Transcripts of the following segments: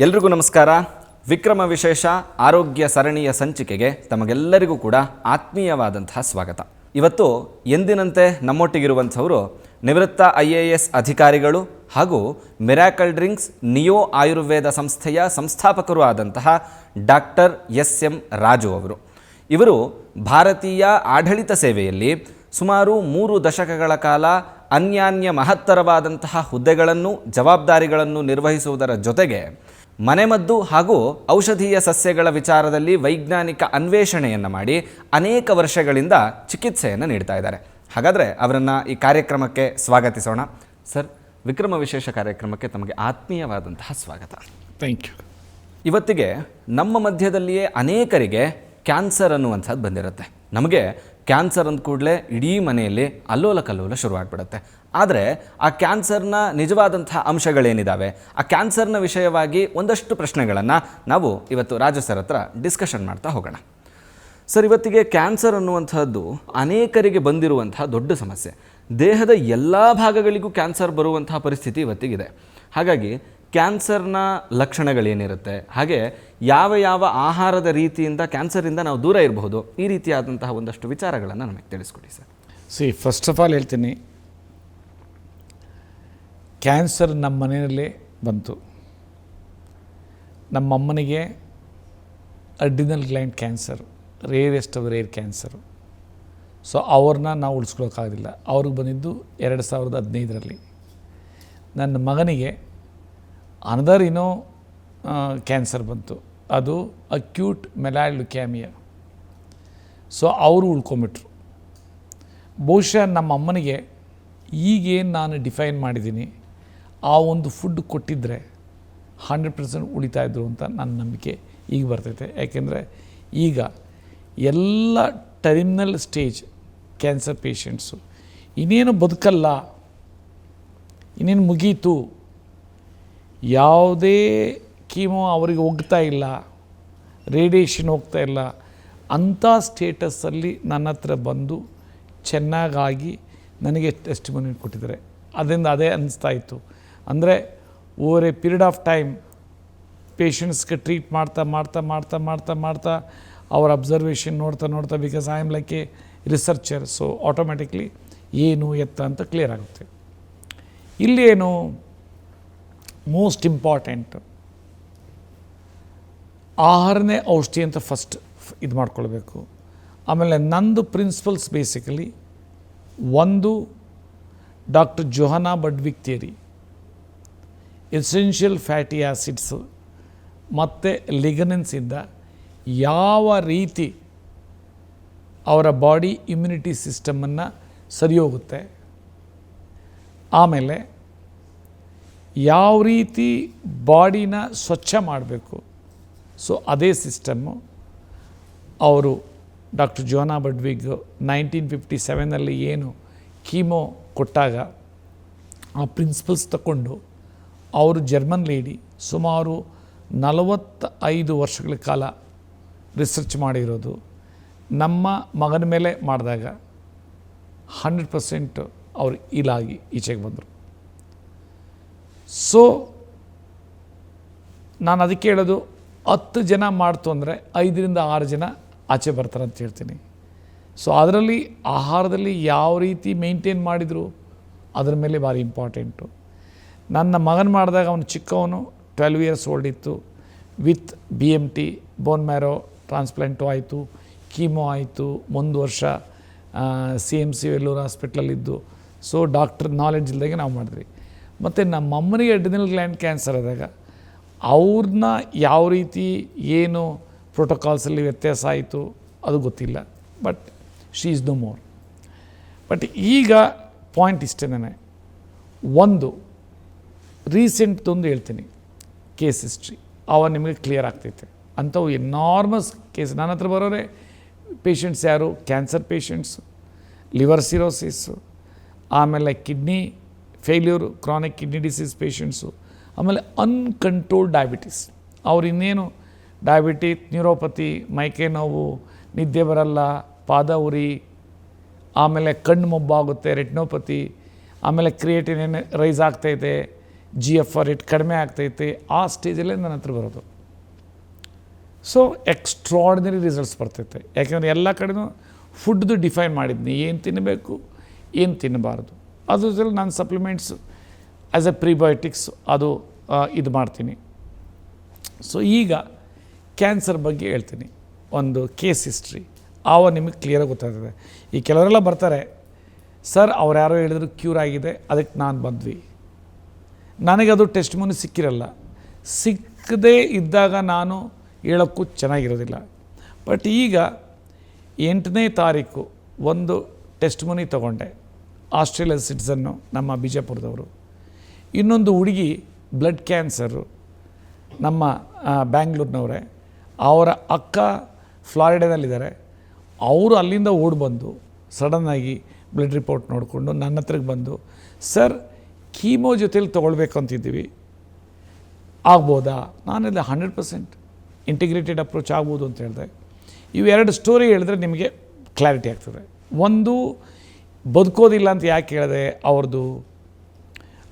ಎಲ್ರಿಗೂ ನಮಸ್ಕಾರ. ವಿಕ್ರಮ ವಿಶೇಷ ಆರೋಗ್ಯ ಸರಣಿಯ ಸಂಚಿಕೆಗೆ ತಮಗೆಲ್ಲರಿಗೂ ಕೂಡ ಆತ್ಮೀಯವಾದಂತಹ ಸ್ವಾಗತ. ಇವತ್ತು ಎಂದಿನಂತೆ ನಮ್ಮೊಟ್ಟಿಗಿರುವಂಥವರು ನಿವೃತ್ತ IAS ಅಧಿಕಾರಿಗಳು ಹಾಗೂ ಮಿರಾಕಲ್ ಡ್ರಿಂಕ್ಸ್ ನಿಯೋ ಆಯುರ್ವೇದ ಸಂಸ್ಥೆಯ ಸಂಸ್ಥಾಪಕರೂ ಆದಂತಹ ಡಾಕ್ಟರ್ SM ರಾಜು ಅವರು. ಇವರು ಭಾರತೀಯ ಆಡಳಿತ ಸೇವೆಯಲ್ಲಿ ಸುಮಾರು 3 ದಶಕಗಳ ಕಾಲ ಅನ್ಯಾನ್ಯ ಮಹತ್ತರವಾದಂತಹ ಹುದ್ದೆಗಳನ್ನು ಜವಾಬ್ದಾರಿಗಳನ್ನು ನಿರ್ವಹಿಸುವುದರ ಜೊತೆಗೆ ಮನೆಮದ್ದು ಹಾಗೂ ಔಷಧೀಯ ಸಸ್ಯಗಳ ವಿಚಾರದಲ್ಲಿ ವೈಜ್ಞಾನಿಕ ಅನ್ವೇಷಣೆಯನ್ನು ಮಾಡಿ ಅನೇಕ ವರ್ಷಗಳಿಂದ ಚಿಕಿತ್ಸೆಯನ್ನು ನೀಡ್ತಾ ಇದ್ದಾರೆ. ಹಾಗಾದರೆ ಅವರನ್ನು ಈ ಕಾರ್ಯಕ್ರಮಕ್ಕೆ ಸ್ವಾಗತಿಸೋಣ. ಸರ್, ವಿಕ್ರಮ ವಿಶೇಷ ಕಾರ್ಯಕ್ರಮಕ್ಕೆ ತಮಗೆ ಆತ್ಮೀಯವಾದಂತಹ ಸ್ವಾಗತ. Thank you. ಇವತ್ತಿಗೆ ನಮ್ಮ ಮಧ್ಯದಲ್ಲಿಯೇ ಅನೇಕರಿಗೆ ಕ್ಯಾನ್ಸರ್ ಅನ್ನುವಂಥದ್ದು ಬಂದಿರುತ್ತೆ. ನಮಗೆ ಕ್ಯಾನ್ಸರ್ ಅಂದ ಕೂಡಲೇ ಇಡೀ ಮನೆಯಲ್ಲಿ ಅಲ್ಲೋಲ ಕಲ್ಲೋಲ ಶುರುವಾಗ್ಬಿಡುತ್ತೆ. ಆದರೆ ಆ ಕ್ಯಾನ್ಸರ್ನ ನಿಜವಾದಂಥ ಅಂಶಗಳೇನಿದ್ದಾವೆ, ಆ ಕ್ಯಾನ್ಸರ್ನ ವಿಷಯವಾಗಿ ಒಂದಷ್ಟು ಪ್ರಶ್ನೆಗಳನ್ನು ನಾವು ಇವತ್ತು ರಾಜು ಸರ್ ಹತ್ರ ಡಿಸ್ಕಷನ್ ಮಾಡ್ತಾ ಹೋಗೋಣ. ಸರ್, ಇವತ್ತಿಗೆ ಕ್ಯಾನ್ಸರ್ ಅನ್ನುವಂಥದ್ದು ಅನೇಕರಿಗೆ ಬಂದಿರುವಂತಹ ದೊಡ್ಡ ಸಮಸ್ಯೆ. ದೇಹದ ಎಲ್ಲ ಭಾಗಗಳಿಗೂ ಕ್ಯಾನ್ಸರ್ ಬರುವಂತಹ ಪರಿಸ್ಥಿತಿ ಇವತ್ತಿಗಿದೆ. ಹಾಗಾಗಿ ಕ್ಯಾನ್ಸರ್ನ ಲಕ್ಷಣಗಳೇನಿರುತ್ತೆ, ಹಾಗೆ ಯಾವ ಯಾವ ಆಹಾರದ ರೀತಿಯಿಂದ ಕ್ಯಾನ್ಸರಿಂದ ನಾವು ದೂರ ಇರಬಹುದು, ಈ ರೀತಿಯಾದಂತಹ ಒಂದಷ್ಟು ವಿಚಾರಗಳನ್ನು ನಮಗೆ ತಿಳಿಸ್ಕೊಡಿ ಸರ್. ಫಸ್ಟ್ ಆಫ್ ಆಲ್ ಹೇಳ್ತೀನಿ, ಕ್ಯಾನ್ಸರ್ ನಮ್ಮ ಮನೆಯಲ್ಲೇ ಬಂತು. ನಮ್ಮ ಅಮ್ಮನಿಗೆ adrenal gland cancer, rarest of rare cancer. So ಅವ್ರನ್ನ ನಾವು ಉಳಿಸ್ಕೊಳ್ಳೋಕ್ಕಾಗೋದಿಲ್ಲ. ಅವ್ರಿಗೆ ಬಂದಿದ್ದು 2015ರಲ್ಲಿ. ನನ್ನ ಮಗನಿಗೆ ಅನದರ್ ಕ್ಯಾನ್ಸರ್ ಬಂತು, ಅದು ಅಕ್ಯೂಟ್ ಮೆಲಾಯ್ಡ್ ಲ್ಯುಕ್ಯಾಮಿಯಾ. ಸೊ ಅವರು ಉಳ್ಕೊಂಬಿಟ್ರು. ಬಹುಶಃ ನಮ್ಮ ಅಮ್ಮನಿಗೆ ಈಗೇನು ನಾನು ಡಿಫೈನ್ ಮಾಡಿದ್ದೀನಿ, ಆ ಒಂದು ಫುಡ್ ಕೊಟ್ಟಿದ್ದರೆ 100% ಉಳಿತಾಯಿದ್ರು ಅಂತ ನನ್ನ ನಂಬಿಕೆ ಈಗ ಬರ್ತೈತೆ. ಯಾಕೆಂದರೆ ಈಗ ಎಲ್ಲ ಟರ್ಮಿನಲ್ ಸ್ಟೇಜ್ ಕ್ಯಾನ್ಸರ್ ಪೇಷಂಟ್ಸು ಇನ್ನೇನು ಬದುಕಲ್ಲ, ಇನ್ನೇನು ಮುಗೀತು, ಯಾವುದೇ ಕೀಮೋ ಅವರಿಗೆ ಹೋಗ್ತಾ ಇಲ್ಲ, ರೇಡಿಯೇಷನ್ ಹೋಗ್ತಾ ಇಲ್ಲ, ಅಂಥ ಸ್ಟೇಟಸ್ಸಲ್ಲಿ ನನ್ನ ಹತ್ರ ಬಂದು ಚೆನ್ನಾಗಾಗಿ ನನಗೆ ಟೆಸ್ಟಿಮನಿ ಕೊಟ್ಟಿದ್ದಾರೆ. ಅದರಿಂದ ಅದೇ ಅನ್ನಿಸ್ತಾ ಇತ್ತು. ಅಂದರೆ over a period of time ಪೇಷಂಟ್ಸ್ಗೆ ಟ್ರೀಟ್ ಮಾಡ್ತಾ ಮಾಡ್ತಾ ಮಾಡ್ತಾ ಮಾಡ್ತಾ ಮಾಡ್ತಾ ಅವ್ರ ಅಬ್ಸರ್ವೇಷನ್ ನೋಡ್ತಾ ನೋಡ್ತಾ, because I am like a researcher, so automatically ಏನು ಎತ್ತ ಅಂತ ಕ್ಲಿಯರ್ ಆಗುತ್ತೆ. ಇಲ್ಲಿ ಏನು ಮೋಸ್ಟ್ ಇಂಪಾರ್ಟೆಂಟ್, ಆಹಾರನೇ ಔಷಧಿ ಅಂತ ಫಸ್ಟ್ ಇದು ಮಾಡ್ಕೊಳ್ಬೇಕು. ಆಮೇಲೆ ನಂದು ಪ್ರಿನ್ಸಿಪಲ್ಸ್ ಬೇಸಿಕಲಿ ಒಂದು doctor Johanna Budwig theory, essential fatty acids ಮತ್ತು ಲಿಗನೆನ್ಸಿಂದ ಯಾವ ರೀತಿ ಅವರ ಬಾಡಿ ಇಮ್ಯುನಿಟಿ ಸಿಸ್ಟಮನ್ನು ಸರಿ ಹೋಗುತ್ತೆ, ಆಮೇಲೆ ಯಾವ ರೀತಿ ಬಾಡಿನ ಸ್ವಚ್ಛ ಮಾಡಬೇಕು, ಸೊ ಅದೇ ಸಿಸ್ಟಮ್ಮು ಅವರು ಡಾಕ್ಟರ್ ಜೋಹಾನಾ ಬಡ್ವಿಗ್ 1957ನಲ್ಲಿ ಏನು ಕೀಮೋ ಕೊಟ್ಟಾಗ ಆ ಪ್ರಿನ್ಸಿಪಲ್ಸ್ ತಗೊಂಡು ಅವರು ಜರ್ಮನ್ ಲೇಡಿ ಸುಮಾರು 45 ವರ್ಷಗಳ ಕಾಲ ರಿಸರ್ಚ್ ಮಾಡಿರೋದು. ನಮ್ಮ ಮಗನ ಮೇಲೆ ಮಾಡಿದಾಗ 100% ಅವರು ಇಲಾಗಿ ಈಚೆಗೆ ಬಂದರು. ಸೊ ನಾನು ಅದಕ್ಕೆ ಹೇಳೋದು, 10 ಜನ ಮಾಡ್ತು ಅಂದರೆ 5ರಿಂದ 6 ಜನ ಆಚೆ ಬರ್ತಾರೆ ಅಂತ ಹೇಳ್ತೀನಿ. ಸೊ ಅದರಲ್ಲಿ ಆಹಾರದಲ್ಲಿ ಯಾವ ರೀತಿ ಮೇಂಟೈನ್ ಮಾಡಿದರು ಅದರ ಮೇಲೆ ಭಾರಿ ಇಂಪಾರ್ಟೆಂಟು. ನನ್ನ ಮಗನ ಮಾಡಿದಾಗ ಅವನು ಚಿಕ್ಕವನು 12 ಇಯರ್ಸ್ ಓಲ್ಡ್ ಇತ್ತು. With BMT bone marrow transplant ಆಯಿತು, ಕೀಮೋ ಆಯಿತು, 1 ವರ್ಷ CMC ವೆಲ್ಲೂರು ಹಾಸ್ಪಿಟ್ಲಲ್ಲಿದ್ದು. ಸೊ ಡಾಕ್ಟರ್ ನಾಲೆಡ್ಜ್ ಇಲ್ದಾಗೆ ನಾವು ಮಾಡಿದ್ವಿ. ಮತ್ತು ನಮ್ಮ ಅಮ್ಮನಿಗೆ ಅಡ್ರಿನಲ್ ಗ್ಲ್ಯಾಂಡ್ ಕ್ಯಾನ್ಸರ್ ಆದಾಗ ಅವ್ರನ್ನ ಯಾವ ರೀತಿ ಏನು ಪ್ರೋಟೋಕಾಲ್ಸಲ್ಲಿ ವ್ಯತ್ಯಾಸ ಆಯಿತು ಅದು ಗೊತ್ತಿಲ್ಲ. But she is no more. But ಈಗ ಪಾಯಿಂಟ್ ಇಷ್ಟೇನೆ, ಒಂದು ರೀಸೆಂಟ್ದೊಂದು ಹೇಳ್ತೀನಿ ಕೇಸ್ ಹಿಸ್ಟ್ರಿ, ಅವ ನಿಮಗೆ ಕ್ಲಿಯರ್ ಆಗ್ತೈತೆ. ಅಂಥವು ಎನಾರ್ಮಸ್ ಕೇಸ್ ನನ್ನ ಹತ್ರ ಬರೋರೆ ಪೇಷಂಟ್ಸ್ ಯಾರು, ಕ್ಯಾನ್ಸರ್ ಪೇಷಂಟ್ಸು, ಲಿವರ್ ಸಿರೋಸಿಸ್ಸು, ಆಮೇಲೆ kidney failure, chronic kidney disease patients, ಆಮೇಲೆ ಅನ್ಕಂಟ್ರೋಲ್ಡ್ ಡಯಾಬಿಟೀಸ್. ಅವ್ರು ಇನ್ನೇನು ಡಯಾಬಿಟಿಕ್, ನ್ಯೂರೋಪತಿ, ಮೈಕೈ ನೋವು, ನಿದ್ದೆ ಬರಲ್ಲ, ಪಾದ ಉರಿ, ಆಮೇಲೆ ಕಣ್ಣು ಮೊಬ್ಬಾಗುತ್ತೆ, ರೆಟಿನೋಪತಿ, ಆಮೇಲೆ ಕ್ರಿಯೇಟಿನ್ ರೈಸ್ ಆಗ್ತಾಯಿದೆ, GFR ರೇಟ್ ಕಡಿಮೆ ಆಗ್ತೈತೆ, ಆ ಸ್ಟೇಜಲ್ಲೇ ನನ್ನ ಹತ್ರ ಬರೋದು. ಸೊ ಎಕ್ಸ್ಟ್ರಾರ್ಡಿನರಿ ರಿಸಲ್ಟ್ಸ್ ಬರ್ತೈತೆ. ಯಾಕೆಂದರೆ ಎಲ್ಲ ಕಡೆನೂ ಫುಡ್ದು ಡಿಫೈನ್ ಮಾಡಿದ್ನಿ, ಏನು ತಿನ್ನಬೇಕು ಏನು ತಿನ್ನಬಾರ್ದು. ಅದ್ರ ಜೊತೆ ನಾನು ಸಪ್ಲಿಮೆಂಟ್ಸ್ ಆ್ಯಸ್ ಎ ಪ್ರಿಬಯೋಟಿಕ್ಸ್ ಅದು ಇದು ಮಾಡ್ತೀನಿ. ಸೊ ಈಗ ಕ್ಯಾನ್ಸರ್ ಬಗ್ಗೆ ಹೇಳ್ತೀನಿ, ಒಂದು ಕೇಸ್ ಹಿಸ್ಟ್ರಿ. ಆವಾಗ ನಿಮಗೆ ಕ್ಲಿಯರಾಗಿ ಗೊತ್ತಾಗ್ತದೆ. ಈ ಕೆಲವರೆಲ್ಲ ಬರ್ತಾರೆ, ಸರ್ ಅವ್ರು ಯಾರೋ ಹೇಳಿದ್ರು ಕ್ಯೂರ್ ಆಗಿದೆ, ಅದಕ್ಕೆ ನಾನು ಬಂದ್ವಿ. ನನಗದು ಟೆಸ್ಟ್ ಮನಿ ಸಿಕ್ಕಿರಲ್ಲ. ಸಿಕ್ಕದೇ ಇದ್ದಾಗ ನಾನು ಹೇಳೋಕ್ಕೂ ಚೆನ್ನಾಗಿರೋದಿಲ್ಲ. ಬಟ್ ಈಗ 8ನೇ ತಾರೀಕು ಒಂದು ಟೆಸ್ಟ್ ಮನಿ ತೊಗೊಂಡೆ. ಆಸ್ಟ್ರೇಲಿಯಾ ಸಿಟಿಸನ್ನು, ನಮ್ಮ ಬಿಜಾಪುರದವರು. ಇನ್ನೊಂದು ಹುಡುಗಿ ಬ್ಲಡ್ ಕ್ಯಾನ್ಸರು, ನಮ್ಮ ಬ್ಯಾಂಗ್ಳೂರಿನವರೇ. ಅವರ ಅಕ್ಕ ಫ್ಲಾರಿಡಾದಲ್ಲಿದ್ದಾರೆ. ಅವರು ಅಲ್ಲಿಂದ ಓಡಿ ಬಂದು ಸಡನ್ನಾಗಿ ಬ್ಲಡ್ ರಿಪೋರ್ಟ್ ನೋಡಿಕೊಂಡು ನನ್ನ ಹತ್ರಕ್ಕೆ ಬಂದು, ಸರ್ ಕೀಮೋ ಜೊತೇಲಿ ತೊಗೊಳ್ಬೇಕು ಅಂತಿದ್ದೀವಿ, ಆಗ್ಬೋದಾ? ನಾನೆಲ್ಲ 100% ಇಂಟಿಗ್ರೇಟೆಡ್ ಅಪ್ರೋಚ್ ಆಗ್ಬೋದು ಅಂತ ಹೇಳಿದೆ. ಇವೆರಡು ಸ್ಟೋರಿ ಹೇಳಿದ್ರೆ ನಿಮಗೆ ಕ್ಲಾರಿಟಿ ಆಗ್ತದೆ. ಒಂದು, ಬದುಕೋದಿಲ್ಲ ಅಂತ ಯಾಕೆ ಹೇಳಿದೆ,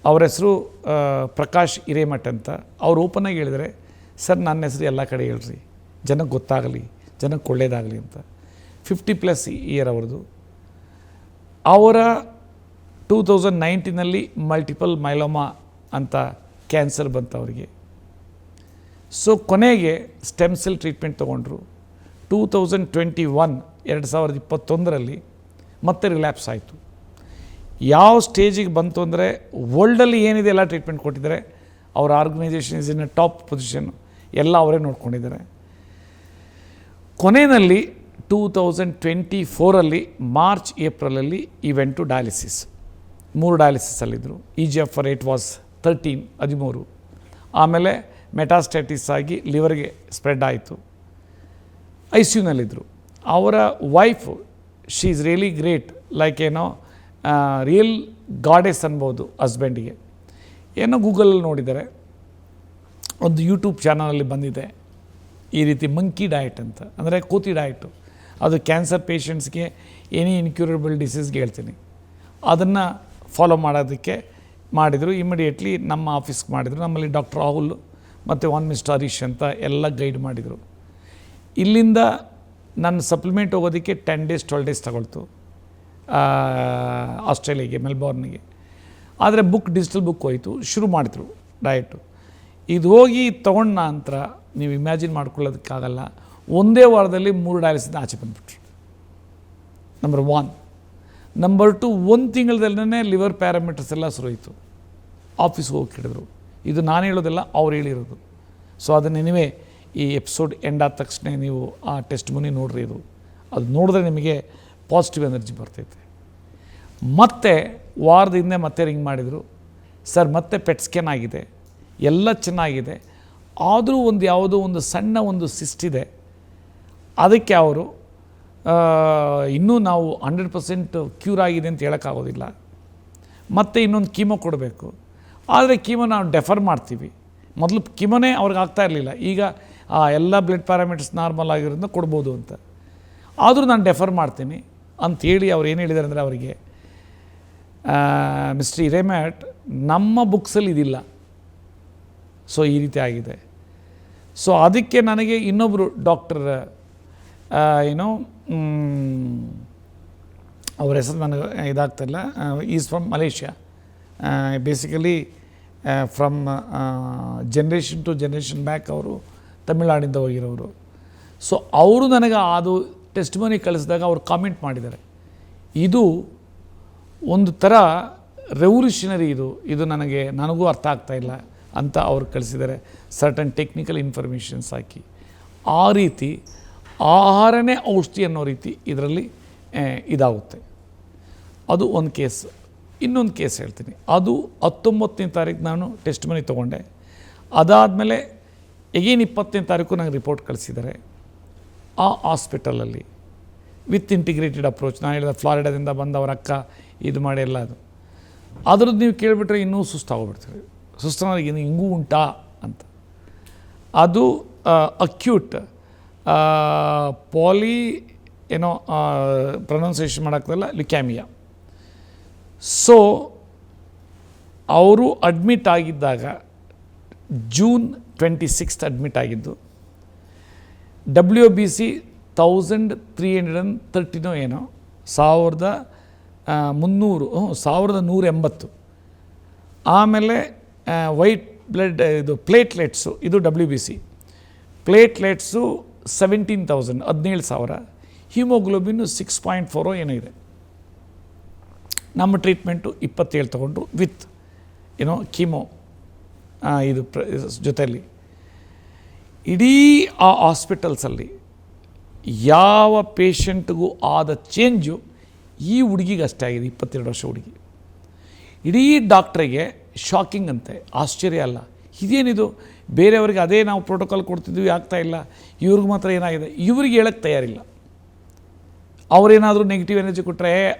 ಅವ್ರ ಹೆಸರು ಪ್ರಕಾಶ್ ಹಿರೇಮಠ್ ಅಂತ. ಅವ್ರು ಓಪನಾಗಿ ಹೇಳಿದರೆ, ಸರ್ ನನ್ನ ಹೆಸರು ಎಲ್ಲ ಕಡೆ ಹೇಳ್ರಿ, ಜನಕ್ಕೆ ಗೊತ್ತಾಗಲಿ, ಜನಕ್ಕೆ ಒಳ್ಳೆಯದಾಗಲಿ ಅಂತ. 50+ ಇಯರ್ ಅವ್ರದ್ದು. ಅವರ 2019 ಮಲ್ಟಿಪಲ್ ಮೈಲೋಮಾ ಅಂತ ಕ್ಯಾನ್ಸರ್ ಬಂತು ಅವರಿಗೆ. ಸೊ ಕೊನೆಗೆ ಸ್ಟೆಮ್ ಸೆಲ್ ಟ್ರೀಟ್ಮೆಂಟ್ ತೊಗೊಂಡ್ರು. 2021 ಮತ್ತೆ ರಿಲ್ಯಾಪ್ಸ್ ಆಯಿತು. ಯಾವ ಸ್ಟೇಜಿಗೆ ಬಂತು ಅಂದರೆ, ವರ್ಲ್ಡಲ್ಲಿ ಏನಿದೆ ಎಲ್ಲ ಟ್ರೀಟ್ಮೆಂಟ್ ಕೊಟ್ಟಿದ್ದಾರೆ. ಅವರ organisation is in a top position, ಎಲ್ಲ ಅವರೇ ನೋಡ್ಕೊಂಡಿದ್ದಾರೆ. ಕೊನೆಯಲ್ಲಿ 2024 ಮಾರ್ಚ್ ಏಪ್ರಿಲಲ್ಲಿ ಇವೆಂಟು ಡಯಾಲಿಸಿಸ್. 3 ಡಯಾಲಿಸಿಸಲ್ಲಿದ್ದರು. EGFR rate was 13. ಆಮೇಲೆ ಮೆಟಾಸ್ಟ್ಯಾಟಿಸ್ ಆಗಿ ಲಿವರ್ಗೆ ಸ್ಪ್ರೆಡ್ ಆಯಿತು. ICUನಲ್ಲಿದ್ದರು. ಅವರ wife, she is really great, like real goddess ಅನ್ಬೋದು ಹಸ್ಬೆಂಡಿಗೆ. ಗೂಗಲಲ್ಲಿ ನೋಡಿದ್ದಾರೆ, ಒಂದು ಯೂಟ್ಯೂಬ್ ಚಾನಲಲ್ಲಿ ಬಂದಿದೆ ಈ ರೀತಿ ಮಂಕಿ ಡಯಟ್ ಅಂತ, ಅಂದರೆ ಕೋತಿ ಡಯಟು. ಅದು ಕ್ಯಾನ್ಸರ್ ಪೇಷಂಟ್ಸ್ಗೆ, ಎನಿ ಇನ್ಕ್ಯೂರಬಲ್ ಡಿಸೀಸ್ಗೆ ಹೇಳ್ತೀನಿ. ಅದನ್ನು ಫಾಲೋ ಮಾಡೋದಕ್ಕೆ ಮಾಡಿದರು. ಇಮಿಡಿಯೇಟ್ಲಿ ನಮ್ಮ ಆಫೀಸ್ಗೆ ಮಾಡಿದರು. ನಮ್ಮಲ್ಲಿ ಡಾಕ್ಟರ್ ರಾಹುಲ್ ಮತ್ತು ಮಿಸ್ಟರ್ ಹರೀಶ್ ಅಂತ ಎಲ್ಲ ಗೈಡ್ ಮಾಡಿದರು. ಇಲ್ಲಿಂದ ನನ್ನ ಸಪ್ಲಿಮೆಂಟ್ ಹೋಗೋದಕ್ಕೆ 10 days 12 days ತಗೊಳ್ತು ಆಸ್ಟ್ರೇಲಿಯಾಗೆ, ಮೆಲ್ಬೋರ್ನಿಗೆ. ಆದರೆ ಡಿಜಿಟಲ್ ಬುಕ್ ಹೋಯಿತು, ಶುರು ಮಾಡಿದ್ರು ಡಯಟು. ಇದು ಹೋಗಿ ತೊಗೊಂಡ ನಂತರ ನೀವು ಇಮ್ಯಾಜಿನ್ ಮಾಡ್ಕೊಳ್ಳೋದಕ್ಕಾಗಲ್ಲ, ಒಂದೇ ವಾರದಲ್ಲಿ 3 ಡಯಾಲಿಸಿಸ್ ಆಚೆ ಬಂದುಬಿಟ್ರು. ನಂಬರ್ 1. ನಂಬರ್ 2, 1 ತಿಂಗಳದಲ್ಲೇ ಲಿವರ್ ಪ್ಯಾರಾಮೀಟರ್ಸ್ ಎಲ್ಲ ಸುರೋಯಿತು. ಆಫೀಸ್ಗೆ ಹೋಗಿ ಹಿಡಿದ್ರು. ಇದು ನಾನು ಹೇಳೋದಿಲ್ಲ, ಅವ್ರು ಹೇಳಿರೋದು. ಸೊ ಅದನ್ನು ನೀವೇ ಈ ಎಪಿಸೋಡ್ ಎಂಡ್ ಆದ ತಕ್ಷಣ ನೀವು ಆ ಟೆಸ್ಟ್ ಮನಿ ನೋಡ್ರಿ. ಅದು ನೋಡಿದ್ರೆ ನಿಮಗೆ ಪಾಸಿಟಿವ್ ಎನರ್ಜಿ ಬರ್ತೈತೆ. ಮತ್ತೆ ವಾರದ ಹಿಂದೆ ಮತ್ತೆ ರಿಂಗ್ ಮಾಡಿದರು, ಸರ್ ಮತ್ತೆ ಪೆಟ್ ಸ್ಕ್ಯಾನ್ ಆಗಿದೆ, ಎಲ್ಲ ಚೆನ್ನಾಗಿದೆ, ಆದರೂ ಯಾವುದೋ ಒಂದು ಸಣ್ಣ ಸಿಸ್ಟ್ ಇದೆ, ಅದಕ್ಕೆ ಅವರು ಇನ್ನೂ ನಾವು 100% ಕ್ಯೂರ್ ಆಗಿದೆ ಅಂತ ಹೇಳೋಕ್ಕಾಗೋದಿಲ್ಲ, ಮತ್ತು ಇನ್ನೊಂದು ಕೀಮೋ ಕೊಡಬೇಕು. ಆದರೆ ಕೀಮೋ ನಾವು ಡೆಫರ್ ಮಾಡ್ತೀವಿ. ಮೊದಲು ಕೀಮೋನೇ ಅವ್ರಿಗೆ ಆಗ್ತಾ ಇರಲಿಲ್ಲ, ಈಗ ಎಲ್ಲ ಬ್ಲಡ್ ಪ್ಯಾರಾಮೀಟರ್ಸ್ ನಾರ್ಮಲ್ ಆಗಿರೋದನ್ನ ಕೊಡ್ಬೋದು ಅಂತ. ಆದರೂ ನಾನು ಡೆಫರ್ ಮಾಡ್ತೀನಿ ಅಂಥೇಳಿ ಅವ್ರು ಏನು ಹೇಳಿದ್ದಾರೆ ಅಂದರೆ, ಅವರಿಗೆ ಮಿಸ್ಟರ್ ಹಿರೇಮಠ್, ನಮ್ಮ ಬುಕ್ಸಲ್ಲಿ ಇದಿಲ್ಲ, ಸೊ ಈ ರೀತಿ ಆಗಿದೆ. ಸೊ ಅದಕ್ಕೆ ನನಗೆ ಇನ್ನೊಬ್ಬರು ಡಾಕ್ಟರ್ ಅವ್ರ ಹೆಸರು ನನಗೆ ಇದಾಗ್ತಾಯಿಲ್ಲ, is from Malaysia, basically from generation to generation back ಅವರು ತಮಿಳ್ನಾಡಿಂದ ಹೋಗಿರೋರು. ಸೊ ಅವರು ನನಗೆ ಅದು ಟೆಸ್ಟ್ ಮನಿ ಕಳಿಸಿದಾಗ ಅವ್ರು ಕಾಮೆಂಟ್ ಮಾಡಿದ್ದಾರೆ, ಇದು ಒಂದು ಥರ ರೆವಲ್ಯೂಷನರಿ, ಇದು ನನಗೂ ಅರ್ಥ ಆಗ್ತಾಯಿಲ್ಲ ಅಂತ ಅವ್ರು ಕಳಿಸಿದ್ದಾರೆ, ಸರ್ಟನ್ ಟೆಕ್ನಿಕಲ್ ಇನ್ಫಾರ್ಮೇಷನ್ಸ್ ಹಾಕಿ. ಆ ರೀತಿ ಆಹಾರನೇ ಔಷಧಿ ಅನ್ನೋ ರೀತಿ ಇದರಲ್ಲಿ ಇದಾಗುತ್ತೆ. ಅದು ಒಂದು ಕೇಸ್. ಇನ್ನೊಂದು ಕೇಸ್ ಹೇಳ್ತೀನಿ. ಅದು 19ನೇ ತಾರೀಕು ನಾನು ಟೆಸ್ಟ್ ಮನಿ ತೊಗೊಂಡೆ. ಅದಾದಮೇಲೆ ಎಗೇನ್ 20ನೇ ತಾರೀಕು ನಂಗೆ ರಿಪೋರ್ಟ್ ಕಳಿಸಿದ್ದಾರೆ. ಆ ಹಾಸ್ಪಿಟಲಲ್ಲಿ ವಿತ್ ಇಂಟಿಗ್ರೇಟೆಡ್ ಅಪ್ರೋಚ್, ನಾನು ಹೇಳಿದ ಫ್ಲಾರಿಡಾದಿಂದ ಬಂದವರ ಅಕ್ಕ ಇದು ಮಾಡಿ ಎಲ್ಲ ಅದು. ಅದ್ರದ್ದು ನೀವು ಕೇಳಿಬಿಟ್ರೆ ಇನ್ನೂ ಸುಸ್ತಾಗೋಗ್ಬಿಡ್ತೀರಿ. ಸುಸ್ತಾಗಿ ಹಿಂಗೂ ಉಂಟಾ ಅಂತ. ಅದು ಅಕ್ಯೂಟ್ ಪ್ರೊನೌನ್ಸಿಯೇಷನ್ ಮಾಡೋಕ್ಕಲ್ಲ, ಲ್ಯುಕ್ಯಾಮಿಯಾ. ಸೊ ಅವರು ಅಡ್ಮಿಟ್ ಆಗಿದ್ದಾಗ ಜೂನ್ 26 ಅಡ್ಮಿಟ್ ಆಗಿದ್ದು. WBC 1330 ಏನೋ 1180. ಆಮೇಲೆ ವೈಟ್ ಬ್ಲಡ್ ಇದು ಪ್ಲೇಟ್ಲೆಟ್ಸು, ಇದು WBC ಪ್ಲೇಟ್ಲೆಟ್ಸು 17,000 17,000. ಹಿಮೋಗ್ಲೋಬಿನ್ನು 6.4 ಏನೋ ಇದೆ. ನಮ್ಮ ಟ್ರೀಟ್ಮೆಂಟು 27 ತೊಗೊಂಡ್ರು ವಿತ್ ಕೀಮೋ ಇದು ಜೊತೆಯಲ್ಲಿ. ಇಡೀ ಆ ಹಾಸ್ಪಿಟಲ್ಸಲ್ಲಿ ಯಾವ ಪೇಷಂಟ್ಗೂ ಆದ ಚೇಂಜು ಈ ಹುಡುಗಿಗೆ ಅಷ್ಟೇ ಆಗಿದೆ. 22 ವರ್ಷ ಹುಡುಗಿ. ಇಡೀ ಡಾಕ್ಟ್ರಿಗೆ ಶಾಕಿಂಗ್ ಅಂತೆ, ಆಶ್ಚರ್ಯ ಅಲ್ಲ. ಇದೇನಿದು, ಬೇರೆಯವ್ರಿಗೆ ಅದೇ ನಾವು ಪ್ರೋಟೋಕಾಲ್ ಕೊಡ್ತಿದ್ವಿ ಆಗ್ತಾಯಿಲ್ಲ, ಇವ್ರಿಗೆ ಮಾತ್ರ ಏನಾಗಿದೆ. ಇವ್ರಿಗೆ ಹೇಳೋಕ್ಕೆ ತಯಾರಿಲ್ಲ. ಅವರೇನಾದರೂ ನೆಗೆಟಿವ್ ಎನರ್ಜಿ ಕೊಟ್ಟರೆ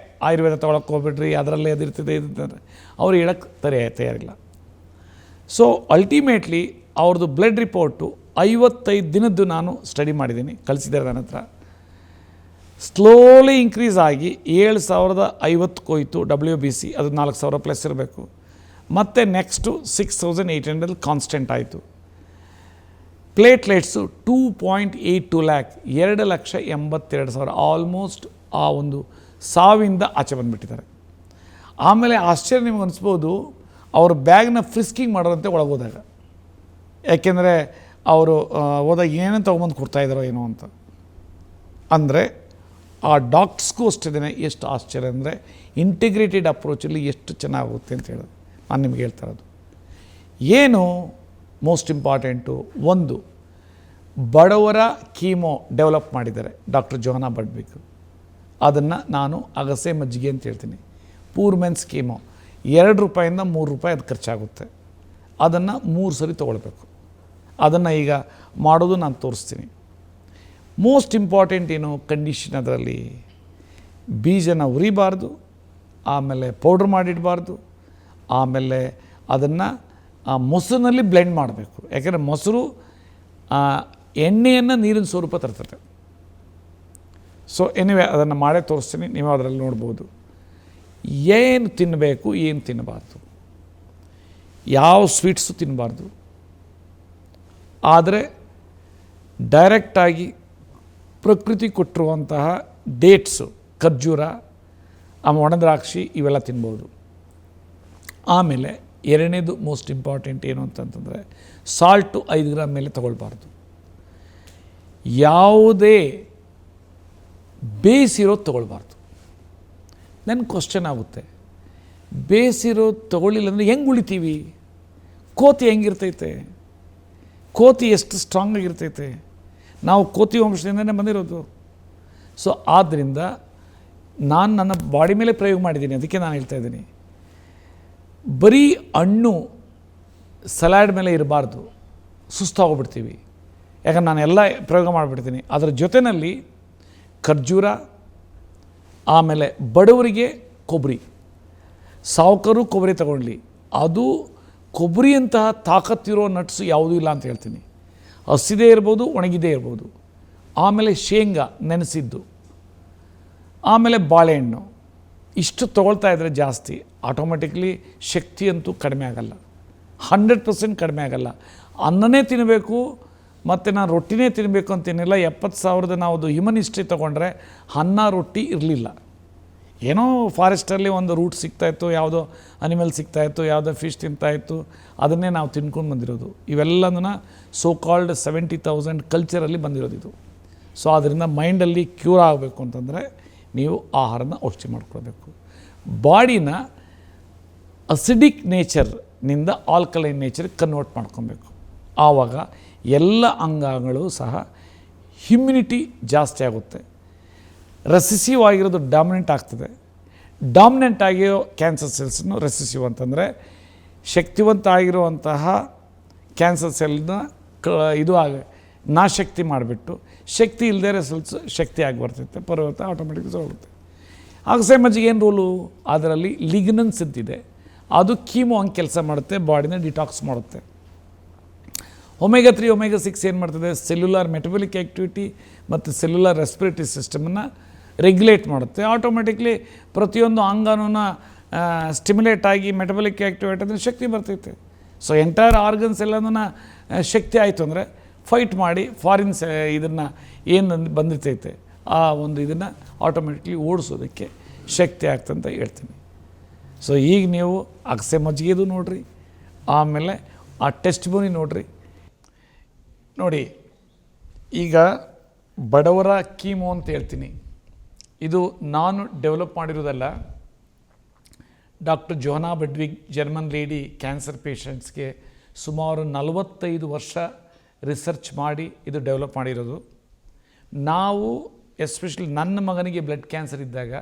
ಆಯುರ್ವೇದ ತೊಗೊಳಕ್ಕೆ ಹೋಗ್ಬಿಡ್ರಿ, ಅದರಲ್ಲೇ ಅದಿರ್ತದೆ ಇದಂದರೆ ಅವ್ರು ಹೇಳೋಕ್ಕೆ ತಯಾರಿಲ್ಲ. ಸೊ ಅಲ್ಟಿಮೇಟ್ಲಿ ಅವ್ರದ್ದು ಬ್ಲಡ್ ರಿಪೋರ್ಟು 55 ದಿನದ್ದು ನಾನು ಸ್ಟಡಿ ಮಾಡಿದ್ದೀನಿ, ಕಳಿಸಿದ್ದಾರೆ ನನ್ನ ಹತ್ರ. ಸ್ಲೋಲಿ ಇನ್ಕ್ರೀಸ್ ಆಗಿ 7,050 ಹೋಯಿತು WBC, ಅದು 4,000 ಪ್ಲಸ್ ಇರಬೇಕು. ಮತ್ತು ನೆಕ್ಸ್ಟು 6,800 ಕಾನ್ಸ್ಟೆಂಟ್ ಆಯಿತು. ಪ್ಲೇಟ್ಲೆಟ್ಸು 2.82 ಲ್ಯಾಕ್, 2,82,000 ಆಲ್ಮೋಸ್ಟ್ ಆ ಒಂದು ಸಾವಿಂದ ಆಚೆ ಬಂದುಬಿಟ್ಟಿದ್ದಾರೆ. ಆಮೇಲೆ ಆಶ್ಚರ್ಯ ನಿಮಗೆ ಅನಿಸ್ಬೋದು, ಅವ್ರ ಬ್ಯಾಗ್ನ ಫ್ರಿಸ್ಕಿಂಗ್ ಮಾಡೋರಂತೆ ಒಳಗೋದಾಗ. ಯಾಕೆಂದರೆ ಅವರು ಹೋದಾಗ ಏನೇನು ತೊಗೊಂಬಂದು ಕೊಡ್ತಾಯಿದ್ದಾರೋ ಏನೋ ಅಂತ. ಅಂದರೆ ಆ ಡಾಕ್ಟ್ಸ್ಗೂ ಅಷ್ಟೇ ಎಷ್ಟು ಆಶ್ಚರ್ಯ ಅಂದರೆ ಇಂಟಿಗ್ರೇಟೆಡ್ ಅಪ್ರೋಚಲ್ಲಿ ಎಷ್ಟು ಚೆನ್ನಾಗುತ್ತೆ ಅಂತ ಹೇಳೋದು ನಾನು ನಿಮ್ಗೆ ಹೇಳ್ತಾ ಇರೋದು. ಏನು ಮೋಸ್ಟ್ ಇಂಪಾರ್ಟೆಂಟು, ಒಂದು ಬಡವರ ಕೀಮೋ ಡೆವಲಪ್ ಮಾಡಿದ್ದಾರೆ ಡಾಕ್ಟರ್ ಜೋಹನಾ ಬಡ್ವಿಕ್. ಅದನ್ನು ನಾನು ಅಗಸೆ ಮಜ್ಜಿಗೆ ಅಂತ ಹೇಳ್ತೀನಿ. ಪೂರ್ ಮೆನ್ಸ್ ಕೀಮೋ ₹2 ಇಂದ ₹3 ಅದು ಖರ್ಚಾಗುತ್ತೆ. ಅದನ್ನು 3 ಸರಿ ತೊಗೊಳ್ಬೇಕು. ಅದನ್ನು ಈಗ ಮಾಡೋದು ನಾನು ತೋರಿಸ್ತೀನಿ. ಮೋಸ್ಟ್ ಇಂಪಾರ್ಟೆಂಟ್ ಏನು ಕಂಡೀಷನ್, ಅದರಲ್ಲಿ ಬೀಜನ ಉರಿಬಾರ್ದು, ಆಮೇಲೆ ಪೌಡ್ರ್ ಮಾಡಿಡಬಾರ್ದು, ಆಮೇಲೆ ಅದನ್ನು ಮೊಸರಿನಲ್ಲಿ ಬ್ಲೆಂಡ್ ಮಾಡಬೇಕು. ಯಾಕೆಂದರೆ ಮೊಸರು ಎಣ್ಣೆಯನ್ನು ನೀರಿನ ಸ್ವರೂಪ ತರ್ತದೆ. ಸೊ ಎನಿವೆ ಅದನ್ನು ಮಾಡೇ ತೋರಿಸ್ತೀನಿ, ನೀವು ಅದರಲ್ಲಿ ನೋಡ್ಬೋದು ಏನು ತಿನ್ನಬೇಕು, ಏನು ತಿನ್ನಬಾರ್ದು, ಯಾವ ಸ್ವೀಟ್ಸು ತಿನ್ನಬಾರ್ದು. ಆದರೆ ಡೈರೆಕ್ಟಾಗಿ ಪ್ರಕೃತಿ ಕೊಟ್ಟಿರುವಂತಹ ಡೇಟ್ಸು, ಖರ್ಜೂರ, ಒಣದ್ರಾಕ್ಷಿ ಇವೆಲ್ಲ ತಿನ್ಬೋದು. ಆಮೇಲೆ ಎರಡನೇದು ಮೋಸ್ಟ್ ಇಂಪಾರ್ಟೆಂಟ್ ಏನು ಅಂತಂತಂದರೆ ಸಾಲ್ಟು 5 ಗ್ರಾಮ್ ಮೇಲೆ ತೊಗೊಳ್ಬಾರ್ದು. ಯಾವುದೇ ಬೇಯಿಸಿರೋದು ತೊಗೊಳ್ಬಾರ್ದು. ನನ್ನ ಕ್ವಶನ್ ಆಗುತ್ತೆ, ಬೇಯಿಸಿರೋದು ತೊಗೊಳ್ಳಿಲ್ಲ ಅಂದರೆ ಹೆಂಗೆ ಉಳಿತೀವಿ? ಕೋತಿ ಹೆಂಗಿರ್ತೈತೆ? ಕೋತಿ ಎಷ್ಟು ಸ್ಟ್ರಾಂಗ್ ಆಗಿರ್ತೈತೆ? ನಾವು ಕೋತಿ ವಂಶದಿಂದನೇ ಬಂದಿರೋದು. ಸೊ ಆದ್ದರಿಂದ ನಾನು ನನ್ನ ಬಾಡಿ ಮೇಲೆ ಪ್ರಯೋಗ ಮಾಡಿದ್ದೀನಿ. ಅದಕ್ಕೆ ನಾನು ಹೇಳ್ತಾ ಇದ್ದೀನಿ, ಬರೀ ಹಣ್ಣು ಸಲಾಡ್ ಮೇಲೆ ಇರಬಾರ್ದು, ಸುಸ್ತಾಗೋಗ್ಬಿಡ್ತೀವಿ. ಯಾಕಂದ್ರೆ ನಾನು ಎಲ್ಲ ಪ್ರಯೋಗ ಮಾಡಿಬಿಡ್ತೀನಿ. ಅದರ ಜೊತೆಯಲ್ಲಿ ಖರ್ಜೂರ, ಆಮೇಲೆ ಬಡವರಿಗೆ ಕೊಬ್ಬರಿ, ಸಾವುಕರು ಕೊಬ್ಬರಿ ತಗೊಳ್ಳಿ, ಅದು ಕೊಬ್ಬರಿಯಂತಹ ತಾಕತ್ತಿರೋ ನಟ್ಸು ಯಾವುದೂ ಇಲ್ಲ ಅಂತ ಹೇಳ್ತೀನಿ. ಹಸಿದೇ ಇರ್ಬೋದು, ಒಣಗಿದೇ ಇರ್ಬೋದು. ಆಮೇಲೆ ಶೇಂಗಾ ನೆನೆಸಿದ್ದು, ಆಮೇಲೆ ಬಾಳೆಹಣ್ಣು, ಇಷ್ಟು ತೊಗೊಳ್ತಾ ಇದ್ದರೆ ಜಾಸ್ತಿ ಆಟೋಮೆಟಿಕ್ಲಿ ಶಕ್ತಿಯಂತೂ ಕಡಿಮೆ ಆಗಲ್ಲ, 100% ಕಡಿಮೆ ಆಗಲ್ಲ. ಅನ್ನನೇ ತಿನ್ನಬೇಕು, ಮತ್ತು ನಾನು ರೊಟ್ಟಿನೇ ತಿನ್ನಬೇಕು ಅಂತೇನಿಲ್ಲ. 70,000 ನಾವುದು ಹ್ಯೂಮನ್ ಹಿಸ್ಟ್ರಿ ತೊಗೊಂಡ್ರೆ ಅನ್ನ ರೊಟ್ಟಿ ಇರಲಿಲ್ಲ. ಏನೋ ಫಾರೆಸ್ಟಲ್ಲಿ ಒಂದು ರೂಟ್ ಸಿಗ್ತಾಯಿತ್ತು, ಯಾವುದೋ ಅನಿಮಲ್ ಸಿಗ್ತಾಯಿತ್ತು, ಯಾವುದೋ ಫಿಶ್ ತಿಂತಾಯಿತ್ತು, ಅದನ್ನೇ ನಾವು ತಿನ್ಕೊಂಡು ಬಂದಿರೋದು. ಇವೆಲ್ಲದನ್ನ ಸೋ ಕಾಲ್ಡ್ 70,000 ಕಲ್ಚರಲ್ಲಿ ಬಂದಿರೋದು ಇದು. ಸೊ ಅದರಿಂದ ಮೈಂಡಲ್ಲಿ ಕ್ಯೂರ್ ಆಗಬೇಕು ಅಂತಂದರೆ ನೀವು ಆಹಾರನ ಔಷಧಿ ಮಾಡ್ಕೊಳ್ಬೇಕು. ಬಾಡಿನ ಅಸಿಡಿಕ್ ನೇಚರ್ನಿಂದ ಆಲ್ಕಲೈನ್ ನೇಚರ್ಗೆ ಕನ್ವರ್ಟ್ ಮಾಡ್ಕೊಬೇಕು. ಆವಾಗ ಎಲ್ಲ ಅಂಗಗಳು ಸಹ ಹ್ಯುಮಿನಿಟಿ ಜಾಸ್ತಿ ಆಗುತ್ತೆ. ರೆಸಿಸಿವ್ ಆಗಿರೋದು ಡಾಮಿನೆಂಟ್ ಆಗ್ತದೆ. ಡಾಮಿನೆಂಟ್ ಆಗಿರೋ ಕ್ಯಾನ್ಸರ್ ಸೆಲ್ಸನ್ನು ರೆಸಿಸಿವ್ ಅಂತಂದರೆ ಶಕ್ತಿವಂತ ಆಗಿರುವಂತಹ ಕ್ಯಾನ್ಸರ್ ಸೆಲ್ನ ನಾಶಕ್ತಿ ಮಾಡಿಬಿಟ್ಟು ಶಕ್ತಿ ಇಲ್ಲದೇ ಇರೋ ಸೆಲ್ಸ್ ಶಕ್ತಿ ಆಗಿ ಬರ್ತೈತೆ, ಪರಿವರ್ತ ಆಟೋಮೆಟಿಕ್ ಹೋಗುತ್ತೆ. ಅಗಸೆ ಮಜ್ಜಿಗೆ ಏನು ರೂಲು, ಅದರಲ್ಲಿ ಲಿಗ್ನನ್ಸ್ ಅಂತಿದೆ, ಅದು ಕೀಮೋ ಹಂಗೆ ಕೆಲಸ ಮಾಡುತ್ತೆ, ಬಾಡಿನ ಡಿಟಾಕ್ಸ್ ಮಾಡುತ್ತೆ. ಒಮೆಗಾ 3 ಒಮೆಗಾ 6 ಏನು ಮಾಡ್ತದೆ, ಸೆಲ್ಯುಲಾರ್ ಮೆಟಬಲಿಕ್ ಆ್ಯಕ್ಟಿವಿಟಿ ಮತ್ತು ಸೆಲ್ಯುಲಾರ್ ರೆಸ್ಪಿರೇಟರಿ ಸಿಸ್ಟಮನ್ನು ರೆಗ್ಯುಲೇಟ್ ಮಾಡುತ್ತೆ. ಆಟೋಮೆಟಿಕ್ಲಿ ಪ್ರತಿಯೊಂದು ಅಂಗನೂ ಸ್ಟಿಮ್ಯುಲೇಟ್ ಆಗಿ ಮೆಟಬಲಿಕ್ ಆ್ಯಕ್ಟಿವೇಟ್ ಅಂದರೆ ಶಕ್ತಿ ಬರ್ತೈತೆ. ಸೊ ಎಂಟೈರ್ ಆರ್ಗನ್ಸ್ ಎಲ್ಲನೂ ಶಕ್ತಿ ಆಯಿತು ಅಂದರೆ ಫೈಟ್ ಮಾಡಿ ಫಾರಿನ್ಸ್ ಇದನ್ನು ಏನು ಬಂದಿರ್ತೈತೆ ಆ ಒಂದು ಇದನ್ನು ಆಟೋಮೆಟಿಕ್ಲಿ ಓಡಿಸೋದಕ್ಕೆ ಶಕ್ತಿ ಆಗ್ತಂತ ಹೇಳ್ತೀನಿ. ಸೊ ಈಗ ನೀವು ಅಗಸೆ ಮಜ್ಜಿಗೆದು ನೋಡಿರಿ, ಆಮೇಲೆ ಆ ಟೆಸ್ಟ್ ಬೋನಿ ನೋಡಿರಿ. ನೋಡಿ ಈಗ ಬಡವರ ಕೀಮೋ ಅಂತ ಹೇಳ್ತೀನಿ, ಇದು ನಾನು ಡೆವಲಪ್ ಮಾಡಿರೋದಲ್ಲ. Doctor Johanna Budwig, German lady, cancer ಪೇಷಂಟ್ಸ್ಗೆ ಸುಮಾರು 45 ವರ್ಷ ರಿಸರ್ಚ್ ಮಾಡಿ ಇದು ಡೆವಲಪ್ ಮಾಡಿರೋದು. ನಾವು ಎಸ್ಪೆಷಲಿ ನನ್ನ ಮಗನಿಗೆ ಬ್ಲಡ್ ಕ್ಯಾನ್ಸರ್ ಇದ್ದಾಗ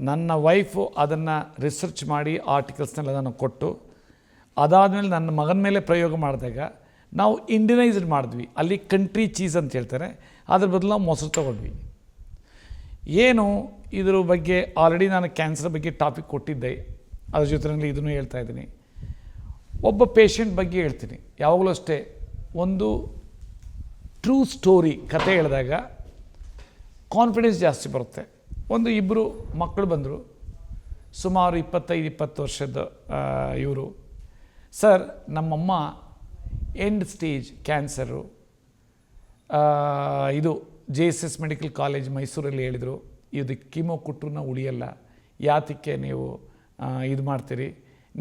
ನನ್ನ ವೈಫು ಅದನ್ನು ರಿಸರ್ಚ್ ಮಾಡಿ ಆರ್ಟಿಕಲ್ಸ್ನೆಲ್ಲ ಅದನ್ನು ಕೊಟ್ಟು, ಅದಾದಮೇಲೆ ನನ್ನ ಮಗನ ಮೇಲೆ ಪ್ರಯೋಗ ಮಾಡಿದಾಗ ನಾವು ಇಂಡಿಯನೈಸ್ಡ್ ಮಾಡಿದ್ವಿ. ಅಲ್ಲಿ ಕಂಟ್ರಿ ಚೀಸ್ ಅಂತ ಹೇಳ್ತಾರೆ, ಅದ್ರ ಬದಲು ನಾವು ಮೊಸರು ತೊಗೊಂಡ್ವಿ. ಏನು ಇದ್ರ ಬಗ್ಗೆ ಆಲ್ರೆಡಿ ನಾನು ಕ್ಯಾನ್ಸರ್ ಬಗ್ಗೆ ಟಾಪಿಕ್ ಕೊಟ್ಟಿದ್ದೆ, ಅದ್ರ ಜೊತೆಯಲ್ಲಿ ಇದನ್ನು ಹೇಳ್ತಾ ಇದ್ದೀನಿ. ಒಬ್ಬ ಪೇಷಂಟ್ ಬಗ್ಗೆ ಹೇಳ್ತೀನಿ ಯಾವಾಗಲೂ ಅಷ್ಟೇ. ಒಂದು ಟ್ರೂ ಸ್ಟೋರಿ ಕತೆ ಹೇಳಿದಾಗ ಕಾನ್ಫಿಡೆನ್ಸ್ ಜಾಸ್ತಿ ಬರುತ್ತೆ. ಒಂದು ಇಬ್ಬರು ಮಕ್ಕಳು ಬಂದರು, ಸುಮಾರು 25-20 ವರ್ಷದ ಇವರು. ಸರ್, ನಮ್ಮಮ್ಮ ಎಂಡ್ ಸ್ಟೇಜ್ ಕ್ಯಾನ್ಸರು, ಇದು JSS ಮೆಡಿಕಲ್ ಕಾಲೇಜ್ ಮೈಸೂರಲ್ಲಿ ಹೇಳಿದರು, ಇದು ಕೀಮೋ ಕೊಟ್ಟರು ಉಳಿಯಲ್ಲ, ಯಾತಕ್ಕೆ ನೀವು ಇದು ಮಾಡ್ತೀರಿ,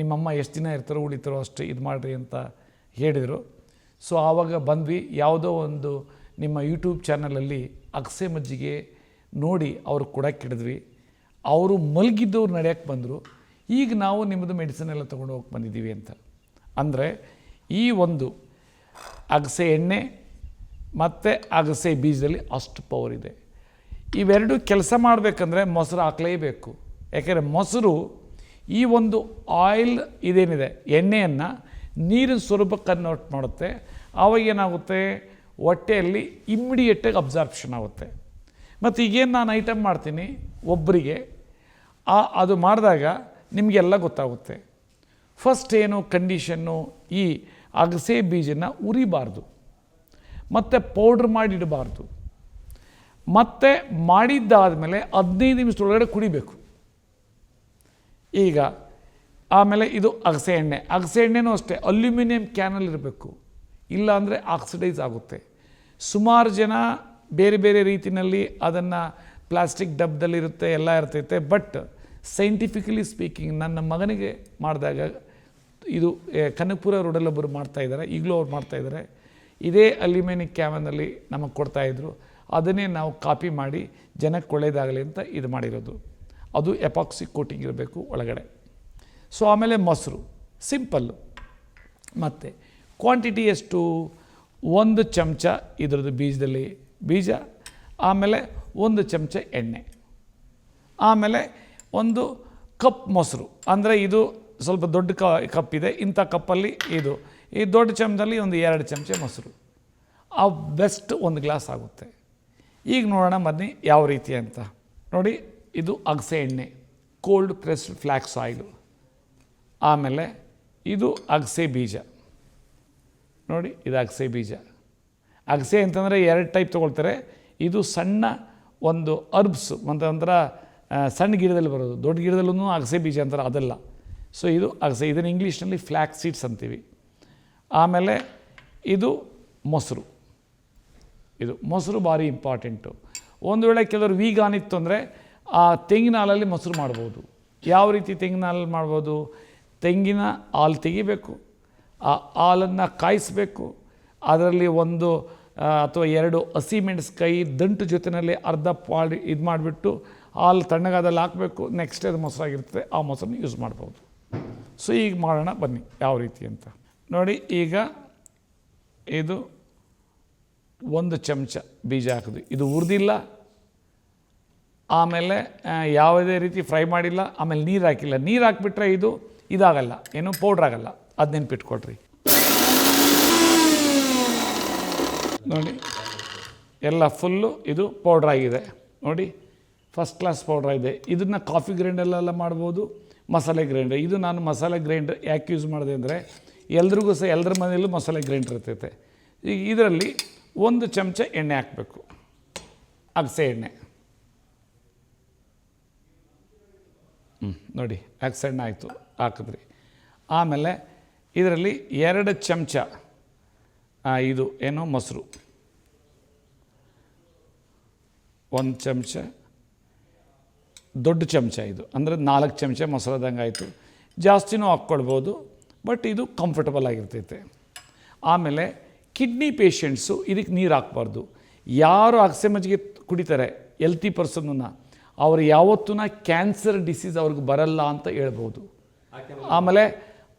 ನಿಮ್ಮಮ್ಮ ಎಷ್ಟು ದಿನ ಇರ್ತಾರೋ ಉಳಿತಾರೋ ಅಷ್ಟು ಇದು ಮಾಡಿರಿ ಅಂತ ಹೇಳಿದರು. ಸೊ ಆವಾಗ ಬಂದ್ವಿ, ಯಾವುದೋ ಒಂದು ನಿಮ್ಮ ಯೂಟ್ಯೂಬ್ ಚಾನಲಲ್ಲಿ ಅಗಸೆ ಮಜ್ಜಿಗೆ ನೋಡಿ ಅವ್ರು ಕೊಡೋಕ್ಕೆ ಹಿಡಿದ್ವಿ. ಅವರು ಮಲಗಿದ್ದವ್ರು ನಡೆಯೋಕ್ಕೆ ಬಂದರು. ಈಗ ನಾವು ನಿಮ್ಮದು ಮೆಡಿಸಿನ್ ಎಲ್ಲ ತೊಗೊಂಡು ಹೋಗಿ ಬಂದಿದ್ದೀವಿ ಅಂತ. ಅಂದರೆ ಈ ಒಂದು ಅಗಸೆ ಎಣ್ಣೆ ಮತ್ತು ಅಗಸೆ ಬೀಜದಲ್ಲಿ ಅಷ್ಟು ಪವರ್ ಇದೆ. ಇವೆರಡು ಕೆಲಸ ಮಾಡಬೇಕಂದ್ರೆ ಮೊಸರು ಹಾಕಲೇಬೇಕು. ಯಾಕೆಂದರೆ ಮೊಸರು ಈ ಒಂದು ಆಯಿಲ್ ಇದೇನಿದೆ ಎಣ್ಣೆಯನ್ನು ನೀರಿನ ಸ್ವರೂಪ ಕನ್ವರ್ಟ್ ಮಾಡುತ್ತೆ. ಆವಾಗ ಏನಾಗುತ್ತೆ, ಹೊಟ್ಟೆಯಲ್ಲಿ ಇಮ್ಮಿಡಿಯೇಟಾಗಿ ಅಬ್ಸಾರ್ಪ್ಷನ್ ಆಗುತ್ತೆ. ಮತ್ತು ಈಗೇನು ನಾನು ಐಟಮ್ ಮಾಡ್ತೀನಿ ಒಬ್ಬರಿಗೆ, ಅದು ಮಾಡಿದಾಗ ನಿಮಗೆಲ್ಲ ಗೊತ್ತಾಗುತ್ತೆ. ಫಸ್ಟ್ ಏನು ಕಂಡೀಷನ್ನು, ಈ ಅಗಸೆ ಬೀಜನ ಉರಿಬಾರ್ದು, ಮತ್ತು ಪೌಡ್ರ್ ಮಾಡಿಡಬಾರ್ದು, ಮತ್ತು ಮಾಡಿದ್ದಾದಮೇಲೆ 15 ನಿಮಿಷದೊಳಗಡೆ ಕುಡಿಬೇಕು. ಈಗ ಆಮೇಲೆ ಇದು ಅಗಸೆ ಎಣ್ಣೆ. ಅಗಸೆ ಎಣ್ಣೆನೂ ಅಷ್ಟೇ ಅಲ್ಯೂಮಿನಿಯಂ ಕ್ಯಾನಲ್ಲಿರಬೇಕು, ಇಲ್ಲ ಅಂದರೆ ಆಕ್ಸಿಡೈಸ್ ಆಗುತ್ತೆ. ಸುಮಾರು ಜನ ಬೇರೆ ಬೇರೆ ರೀತಿಯಲ್ಲಿ ಅದನ್ನು ಪ್ಲಾಸ್ಟಿಕ್ ಡಬ್ಬದಲ್ಲಿರುತ್ತೆ, ಎಲ್ಲ ಇರ್ತೈತೆ. ಬಟ್ ಸೈಂಟಿಫಿಕಲಿ ಸ್ಪೀಕಿಂಗ್ ನನ್ನ ಮಗನಿಗೆ ಮಾಡಿದಾಗ, ಇದು ಕನಕಪುರ ರೋಡಲ್ಲಿ ಒಬ್ಬರು ಮಾಡ್ತಾಯಿದ್ದಾರೆ, ಈಗಲೂ ಅವ್ರು ಮಾಡ್ತಾಯಿದ್ದಾರೆ. ಇದೇ ಅಲ್ಯೂಮಿನಿಯಂ ಕ್ಯಾನಲ್ಲಿ ನಮಗೆ ಕೊಡ್ತಾಯಿದ್ರು, ಅದನ್ನೇ ನಾವು ಕಾಪಿ ಮಾಡಿ ಜನಕ್ಕೆ ಒಳ್ಳೆಯದಾಗಲಿ ಅಂತ ಇದು ಮಾಡಿರೋದು. ಅದು ಎಪಾಕ್ಸಿ ಕೋಟಿಂಗ್ ಇರಬೇಕು ಒಳಗಡೆ. ಸೊ ಆಮೇಲೆ ಮೊಸರು ಸಿಂಪಲ್ಲು. ಮತ್ತು ಕ್ವಾಂಟಿಟಿ ಎಷ್ಟು, 1 ಚಮಚ ಇದರದ್ದು ಬೀಜದಲ್ಲಿ ಬೀಜ, ಆಮೇಲೆ 1 ಚಮಚ ಎಣ್ಣೆ, ಆಮೇಲೆ 1 ಕಪ್ ಮೊಸರು. ಅಂದರೆ ಇದು ಸ್ವಲ್ಪ ದೊಡ್ಡ ಕಪ್ ಇದೆ, ಇಂಥ ಕಪ್ಪಲ್ಲಿ ಇದು ಈ ದೊಡ್ಡ ಚಮಚದಲ್ಲಿ 2 ಚಮಚ ಮೊಸರು. ಆ ಬೆಸ್ಟ್ 1 ಗ್ಲಾಸ್ ಆಗುತ್ತೆ. ಈಗ ನೋಡೋಣ ಬನ್ನಿ ಯಾವ ರೀತಿ ಅಂತ. ನೋಡಿ, ಇದು ಅಗಸೆ ಎಣ್ಣೆ, ಕೋಲ್ಡ್ ಪ್ರೆಸ್ಡ್ ಫ್ಲ್ಯಾಕ್ಸ್ ಆಯಿಲು. ಆಮೇಲೆ ಇದು ಅಗಸೆ ಬೀಜ. ನೋಡಿ, ಇದು ಅಗಸೆ ಬೀಜ. ಅಗಸೆ ಅಂತಂದರೆ 2 ಟೈಪ್ ತೊಗೊಳ್ತಾರೆ. ಇದು ಸಣ್ಣ ಒಂದು ಅರ್ಬ್ಸ್, ಒಂಥರ ಸಣ್ಣ ಗಿಡದಲ್ಲಿ ಬರೋದು, ದೊಡ್ಡ ಗಿಡದಲ್ಲೂ ಅಗಸೆ ಬೀಜ ಅಂತಾರೆ, ಅದಲ್ಲ. ಸೊ ಇದು ಅಗಸೆ, ಇದನ್ನು ಇಂಗ್ಲೀಷ್ನಲ್ಲಿ ಫ್ಲ್ಯಾಕ್ಸ್ ಸೀಡ್ಸ್ ಅಂತೀವಿ. ಆಮೇಲೆ ಇದು ಮೊಸರು. ಇದು ಮೊಸರು ಭಾರಿ ಇಂಪಾರ್ಟೆಂಟು. ಒಂದು ವೇಳೆ ಕೆಲವರು ವೀಗಾನ್ ಇತ್ತು ಅಂದರೆ ಆ ತೆಂಗಿನ ಹಾಲಲ್ಲಿ ಮೊಸರು ಮಾಡ್ಬೋದು. ಯಾವ ರೀತಿ ತೆಂಗಿನ ಹಾಲಲ್ಲಿ ಮಾಡ್ಬೋದು, ತೆಂಗಿನ ಹಾಲು ತೆಗಿಬೇಕು, ಆ ಹಾಲನ್ನು ಕಾಯಿಸಬೇಕು, ಅದರಲ್ಲಿ 1 ಅಥವಾ 2 ಹಸಿಮೆಣಸಿನಕಾಯಿ ದಂಟು ಜೊತೆಯಲ್ಲಿ ಅರ್ಧ ಪಾಡಿ ಇದು ಮಾಡಿಬಿಟ್ಟು ಹಾಲು ತಣ್ಣಗಾದಲ್ಲಿ ಹಾಕಬೇಕು. ನೆಕ್ಸ್ಟ್ ಅದು ಮೊಸರಾಗಿರ್ತದೆ, ಆ ಮೊಸರನ್ನ ಯೂಸ್ ಮಾಡ್ಬೋದು. ಸೊ ಈಗ ಮಾಡೋಣ ಬನ್ನಿ ಯಾವ ರೀತಿ ಅಂತ. ನೋಡಿ, ಈಗ ಇದು 1 ಚಮಚ ಬೀಜ ಹಾಕಿದ್ವಿ, ಇದು ಹುರಿದಿಲ್ಲ, ಆಮೇಲೆ ಯಾವುದೇ ರೀತಿ ಫ್ರೈ ಮಾಡಿಲ್ಲ, ಆಮೇಲೆ ನೀರು ಹಾಕಿಲ್ಲ. ನೀರು ಹಾಕಿಬಿಟ್ರೆ ಇದಾಗಲ್ಲ, ಏನು ಪೌಡ್ರ್ ಆಗಲ್ಲ, ಅದು ನೆನ್ಪಿಟ್ಕೊಳ್ರಿ. ನೋಡಿ, ಎಲ್ಲ ಫುಲ್ಲು ಇದು ಪೌಡ್ರ್ ಆಗಿದೆ. ನೋಡಿ, ಫಸ್ಟ್ ಕ್ಲಾಸ್ ಪೌಡ್ರ್ ಇದೆ. ಇದನ್ನು ಕಾಫಿ ಗ್ರೈಂಡಲ್ಲೆಲ್ಲ ಮಾಡ್ಬೋದು, ಮಸಾಲೆ ಗ್ರೈಂಡರ್. ಇದು ನಾನು ಮಸಾಲೆ ಗ್ರೈಂಡರ್ ಯಾಕೆ ಯೂಸ್ ಮಾಡಿದೆ ಅಂದರೆ, ಎಲ್ರಿಗೂ ಸಹ ಎಲ್ಲರ ಮನೆಯಲ್ಲೂ ಮಸಾಲೆ ಗ್ರೈಂಡರ್ ಇರ್ತೈತೆ. ಈಗ ಇದರಲ್ಲಿ 1 ಚಮಚ ಎಣ್ಣೆ ಹಾಕಬೇಕು, ಅಗಸೆ ಎಣ್ಣೆ. ನೋಡಿ ಆಕ್ಸೈಡ್ನ ಆಯಿತು ಹಾಕಿದ್ರಿ. ಆಮೇಲೆ ಇದರಲ್ಲಿ 2 ಚಮಚ ಇದು ಏನು ಮೊಸರು, 1 ಚಮಚ ದೊಡ್ಡ ಚಮಚ, ಇದು ಅಂದರೆ 4 ಚಮಚ ಮೊಸರದಂಗೆ ಆಯಿತು. ಜಾಸ್ತಿನೂ ಹಾಕ್ಕೊಳ್ಬೋದು, ಬಟ್ ಇದು ಕಂಫರ್ಟಬಲ್ ಆಗಿರ್ತೈತೆ. ಆಮೇಲೆ ಕಿಡ್ನಿ ಪೇಷಂಟ್ಸು ಇದಕ್ಕೆ ನೀರು ಹಾಕ್ಬಾರ್ದು. ಯಾರು ಅಗಸೆ ಮಜ್ಜಿಗೆ ಕುಡಿತಾರೆ ಹೆಲ್ತಿ ಪರ್ಸನ್ನ, ಅವ್ರು ಯಾವತ್ತೂ ಕ್ಯಾನ್ಸರ್ ಡಿಸೀಸ್ ಅವ್ರಿಗೆ ಬರಲ್ಲ ಅಂತ ಹೇಳ್ಬೋದು. ಆಮೇಲೆ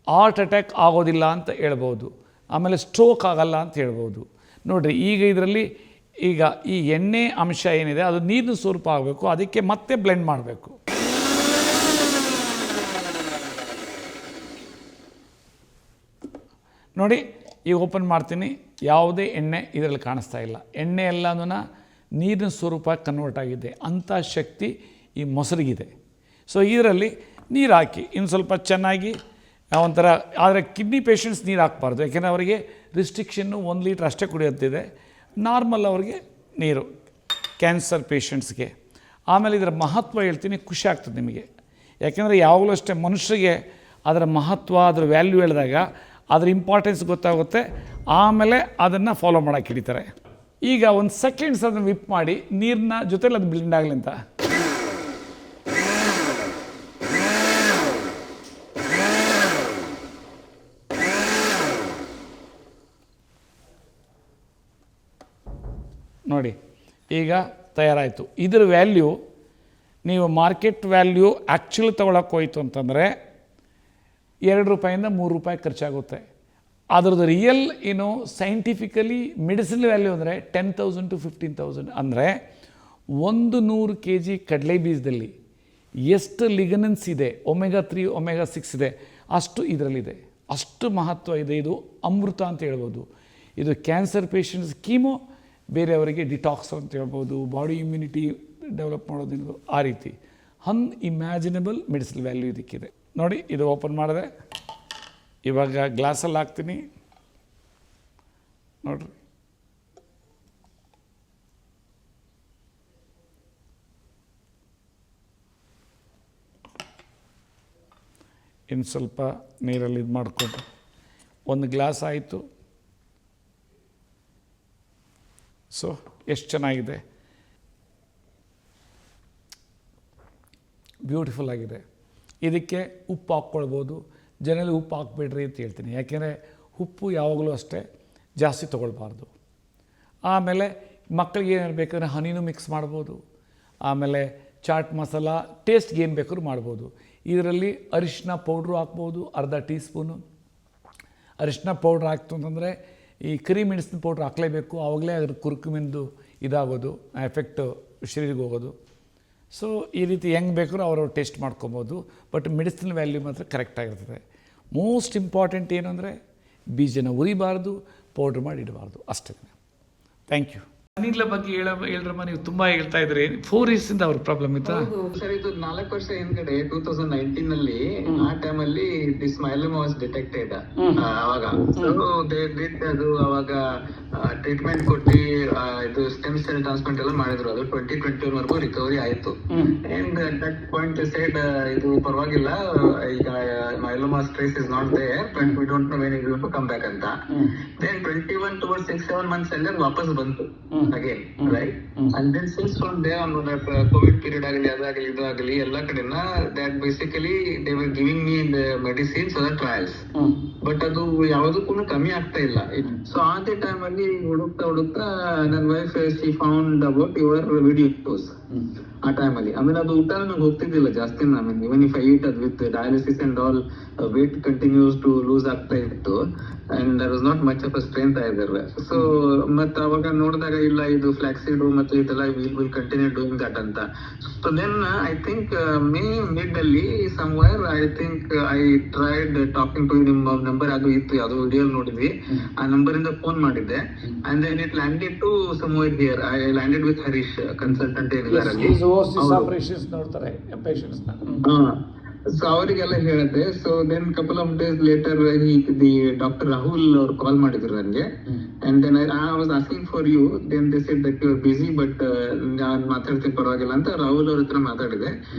ಹಾರ್ಟ್ ಅಟ್ಯಾಕ್ ಆಗೋದಿಲ್ಲ ಅಂತ ಹೇಳ್ಬೋದು. ಆಮೇಲೆ ಸ್ಟ್ರೋಕ್ ಆಗಲ್ಲ ಅಂತ ಹೇಳ್ಬೋದು. ನೋಡಿರಿ, ಈಗ ಇದರಲ್ಲಿ ಈಗ ಈ ಎಣ್ಣೆ ಅಂಶ ಏನಿದೆ ಅದು ನೀರಿನ ಸ್ವರೂಪ ಆಗಬೇಕು, ಅದಕ್ಕೆ ಮತ್ತೆ ಬ್ಲೆಂಡ್ ಮಾಡಬೇಕು. ನೋಡಿ, ಈಗ ಓಪನ್ ಮಾಡ್ತೀನಿ, ಯಾವುದೇ ಎಣ್ಣೆ ಇದರಲ್ಲಿ ಕಾಣಿಸ್ತಾ ಇಲ್ಲ. ಎಣ್ಣೆ ಎಲ್ಲನೂ ನೀರಿನ ಸ್ವರೂಪ ಕನ್ವರ್ಟ್ ಆಗಿದೆ. ಅಂಥ ಶಕ್ತಿ ಈ ಮೊಸರಿಗಿದೆ. ಸೊ ಇದರಲ್ಲಿ ನೀರು ಹಾಕಿ ಇನ್ನು ಸ್ವಲ್ಪ ಚೆನ್ನಾಗಿ ಒಂಥರ, ಆದರೆ ಕಿಡ್ನಿ ಪೇಷಂಟ್ಸ್ ನೀರು ಹಾಕ್ಬಾರ್ದು, ಯಾಕೆಂದರೆ ಅವರಿಗೆ ರಿಸ್ಟ್ರಿಕ್ಷನ್ನು 1 ಲೀಟ್ರ್ ಅಷ್ಟೇ ಕುಡಿಯುತ್ತಿದೆ. ನಾರ್ಮಲ್ ಅವ್ರಿಗೆ ನೀರು, ಕ್ಯಾನ್ಸರ್ ಪೇಷಂಟ್ಸ್ಗೆ. ಆಮೇಲೆ ಇದರ ಮಹತ್ವ ಹೇಳ್ತೀನಿ, ಖುಷಿ ಆಗ್ತದೆ ನಿಮಗೆ. ಯಾಕೆಂದರೆ ಯಾವಾಗಲೂ ಅಷ್ಟೇ ಮನುಷ್ಯರಿಗೆ ಅದರ ಮಹತ್ವ, ಅದರ ವ್ಯಾಲ್ಯೂ ಹೇಳಿದಾಗ ಅದರ ಇಂಪಾರ್ಟೆನ್ಸ್ ಗೊತ್ತಾಗುತ್ತೆ. ಆಮೇಲೆ ಅದನ್ನು ಫಾಲೋ ಮಾಡೋಕ್ಕೆ ಹಿಡಿತಾರೆ. ಈಗ 1 ಸೆಕೆಂಡ್ಸ್ ಅದನ್ನು ವಿಪ್ ಮಾಡಿ ನೀರಿನ ಜೊತೆಲಿ ಅದು ಬ್ಲೆಂಡ್ ಆಗಲಿ ಅಂತ. ನೋಡಿ, ಈಗ ತಯಾರಾಯಿತು. ಇದರ ವ್ಯಾಲ್ಯೂ ನೀವು ಮಾರ್ಕೆಟ್ ವ್ಯಾಲ್ಯೂ ಆ್ಯಕ್ಚುಲಿ ತೊಗೊಳಕ್ಕೆ ಹೋಯ್ತು ಅಂತಂದರೆ ₹2 - ₹3 ಖರ್ಚಾಗುತ್ತೆ. ಅದರದ್ದು ರಿಯಲ್ ಏನು ಸೈಂಟಿಫಿಕಲಿ ಮೆಡಿಸಿನ್ ವ್ಯಾಲ್ಯೂ ಅಂದರೆ 10,000 to 15,000. ಅಂದರೆ 100 kg ಕಡಲೆ ಬೀಜದಲ್ಲಿ ಎಷ್ಟು ಲಿಗನೆನ್ಸ್ ಇದೆ, omega-3 omega-6 ಇದೆ, ಅಷ್ಟು ಇದರಲ್ಲಿದೆ. ಅಷ್ಟು ಮಹತ್ವ ಇದೆ. ಇದು ಅಮೃತ ಅಂತ ಹೇಳ್ಬೋದು. ಇದು ಕ್ಯಾನ್ಸರ್ ಪೇಷಂಟ್ಸ್ ಕೀಮೋ, ಬೇರೆಯವರಿಗೆ ಡಿಟಾಕ್ಸ್ ಅಂತ ಹೇಳ್ಬೋದು, ಬಾಡಿ ಇಮ್ಯುನಿಟಿ ಡೆವಲಪ್ ಮಾಡೋದು, ಆ ರೀತಿ ಅನ್ಇಮ್ಯಾಜಿನಬಲ್ ಮೆಡಿಸಿನ್ ವ್ಯಾಲ್ಯೂ ಇದಕ್ಕಿದೆ. ನೋಡಿ, ಇದು ಓಪನ್ ಮಾಡಿದೆ. ಇವಾಗ ಗ್ಲಾಸಲ್ಲಿ ಹಾಕ್ತೀನಿ, ನೋಡ್ರಿ. ಇನ್ನು ಸ್ವಲ್ಪ ನೀರಲ್ಲಿ ಇದು ಮಾಡಿಕೊಂಡು 1 ಗ್ಲಾಸ್ ಆಯಿತು. ಸೊ ಎಷ್ಟು ಚೆನ್ನಾಗಿದೆ, ಬ್ಯೂಟಿಫುಲ್ ಆಗಿದೆ. ಇದಕ್ಕೆ ಉಪ್ಪು ಹಾಕ್ಕೊಳ್ಬೋದು. ಜನರಲ್ಲಿ ಉಪ್ಪು ಹಾಕ್ಬೇಡ್ರಿ ಅಂತ ಹೇಳ್ತೀನಿ, ಯಾಕೆಂದರೆ ಉಪ್ಪು ಯಾವಾಗಲೂ ಅಷ್ಟೇ ಜಾಸ್ತಿ ತೊಗೊಳ್ಬಾರ್ದು. ಆಮೇಲೆ ಮಕ್ಕಳಿಗೆ ಏನು ಬೇಕಾದ್ರೆ ಹನಿನೂ ಮಿಕ್ಸ್ ಮಾಡ್ಬೋದು. ಆಮೇಲೆ ಚಾಟ್ ಮಸಾಲ ಟೇಸ್ಟ್ಗೆ ಏನು ಬೇಕಾದ್ರೂ ಮಾಡ್ಬೋದು. ಇದರಲ್ಲಿ ಅರಿಶಿನ ಪೌಡ್ರು ಹಾಕ್ಬೋದು, ಅರ್ಧ ಟೀ ಸ್ಪೂನು ಅರಿಶಿನ ಪೌಡ್ರ್ ಹಾಕ್ತು ಅಂತಂದರೆ ಈ ಕರಿಮೆಣಸಿನ ಪೌಡ್ರ್ ಹಾಕಲೇಬೇಕು. ಆವಾಗಲೇ ಅದ್ರ ಕುರುಕುಮಿಂದು ಇದಾಗೋದು, ಎಫೆಕ್ಟು ಶರೀರಿಗೆ ಹೋಗೋದು. ಸೊ ಈ ರೀತಿ ಹೆಂಗೆ ಬೇಕಾದ್ರೂ ಅವರು ಟೇಸ್ಟ್ ಮಾಡ್ಕೊಬೋದು. ಬಟ್ ಮೆಡಿಸಿನ್ ವ್ಯಾಲ್ಯೂ ಮಾತ್ರ ಕರೆಕ್ಟಾಗಿರ್ತದೆ. ಮೋಸ್ಟ್ ಇಂಪಾರ್ಟೆಂಟ್ ಏನು ಅಂದರೆ ಬೀಜನ ಉರಿಬಾರ್ದು, ಪೌಡ್ರ್ ಮಾಡಿ ಇಡಬಾರ್ದು, ಅಷ್ಟೇ. Thank you. ಅನಿಲ ಬಗ್ಗೆ ಹೇಳ್ರಮ್ಮ, ನೀವು ತುಂಬಾ ಹೇಳ್ತಾ ಇದ್ರಿ. 4 years ಇಂದ ಅವ್ರ ಪ್ರಾಬ್ಲಮ್ ಇತ್ತಾ? ಸರ್, ಇದು 4 ವರ್ಷ ಹಿಂದ್ಗಡೆ 2019 ನಲ್ಲಿ ಆ ಟೈಮ್ ಅಲ್ಲಿ ದಿಸ್ ಮೈಲೋಮಾ ವಾಸ್ ಡಿಟೆಕ್ಟೆಡ್. ಅವಾಗ ಅದು ಅವಾಗ ಟ್ರೀಟ್ಮೆಂಟ್ ಕೊಟ್ಟು ಇದು ಸ್ಟೆಮ್ ಸೆಲ್ ಟ್ರಾನ್ಸ್ಪ್ಲಾಂಟ್ ಎಲ್ಲ ಮಾಡಿದ್ರು. ಅದು 2021 ವರೆಗೂ ರಿಕವರಿ ಆಯ್ತು. And at that point side ಇದು ಪರವಾಗಿಲ್ಲ, ಈಗ myeloma stress is not there, but we don't know when it will come back ಅಂತ. ದೆನ್ 21 towards 6-7 months ಅಲ್ಲಿ ವಾಪಸ್ ಬಂತು again, right? And then since from there on, COVID period ಆಗಲಿ ಅದಾಗಲಿ ಇದಾಗಲಿ ಎಲ್ಲ ಕಡೆನ that basically they were giving me the medicines for the trials, but ಅದು ಯಾವುದಕ್ಕೂ ಕಮ್ಮಿ ಆಗ್ತಾ ಇಲ್ಲ. ಸೊ ಅದೇ ಟೈಮ್ ಅಲ್ಲಿ ಹುಡುಕ್ತಾ ನನ್ನ wife she found about your videos ಆ ಟೈಮ್ ಅಲ್ಲಿ. ಆಮೇಲೆ ಅದು ಊಟ ನಂಗೆ ಹೋಗ್ತಿದ್ದಿಲ್ಲ ಜಾಸ್ತಿ. ಆಮೇಲೆ even if I eat with dialysis and all, weight continues to lose ಆಗ್ತಾ ಇತ್ತು, and there was not much of a strength either. So ಮತ್ತೆ ಅವಾಗ ನೋಡಿದಾಗ ಇಲ್ಲ, ಇದು ಫ್ಲಾಕ್ಸೀಡ್ ಮತ್ತೆ ಇದೆಲ್ಲ ವಿಲ್ ಕಂಟಿನ್ಯೂ ಡೂಯಿಂಗ್ ದಟ್ ಅಂತ. So then I think mid ಅಲ್ಲಿ somewhere I think I tried talking to ನಿಮ್ಮ ನಂಬರ್ ಅದು ಇತ್ತು, ಯಾವುದೋ ವಿಡಿಯೋ ನೋಡಿದ್ವಿ, ಆ ನಂಬರ್ ಇಂದ ಫೋನ್ ಮಾಡಿದ್ದೆ. and then it landed to somewhere here. I landed with Harish, consultant ಏನಿದ್ದಾರೆ ಅಲ್ಲಿ. ಆಪರೇಷನ್ಸ್ ನೋಡ್ತಾರೆ ಪೇಷಂಟ್ಸ್ನ. ಸೊ ಅವರಿಗೆಲ್ಲ ಹೇಳಿದೆ. So then couple of days later the doctor Rahul ಅವ್ರು ಕಾಲ್ ಮಾಡಿದ್ರು ನನಗೆ. And then I was asking for you. Then they said that you are busy, but ನಾನ್ ಮಾತಾಡ್ತೀನಿ ಪರವಾಗಿಲ್ಲ ಅಂತ ರಾಹುಲ್ ಅವ್ರ ಹತ್ರ ಮಾತಾಡಿದೆ.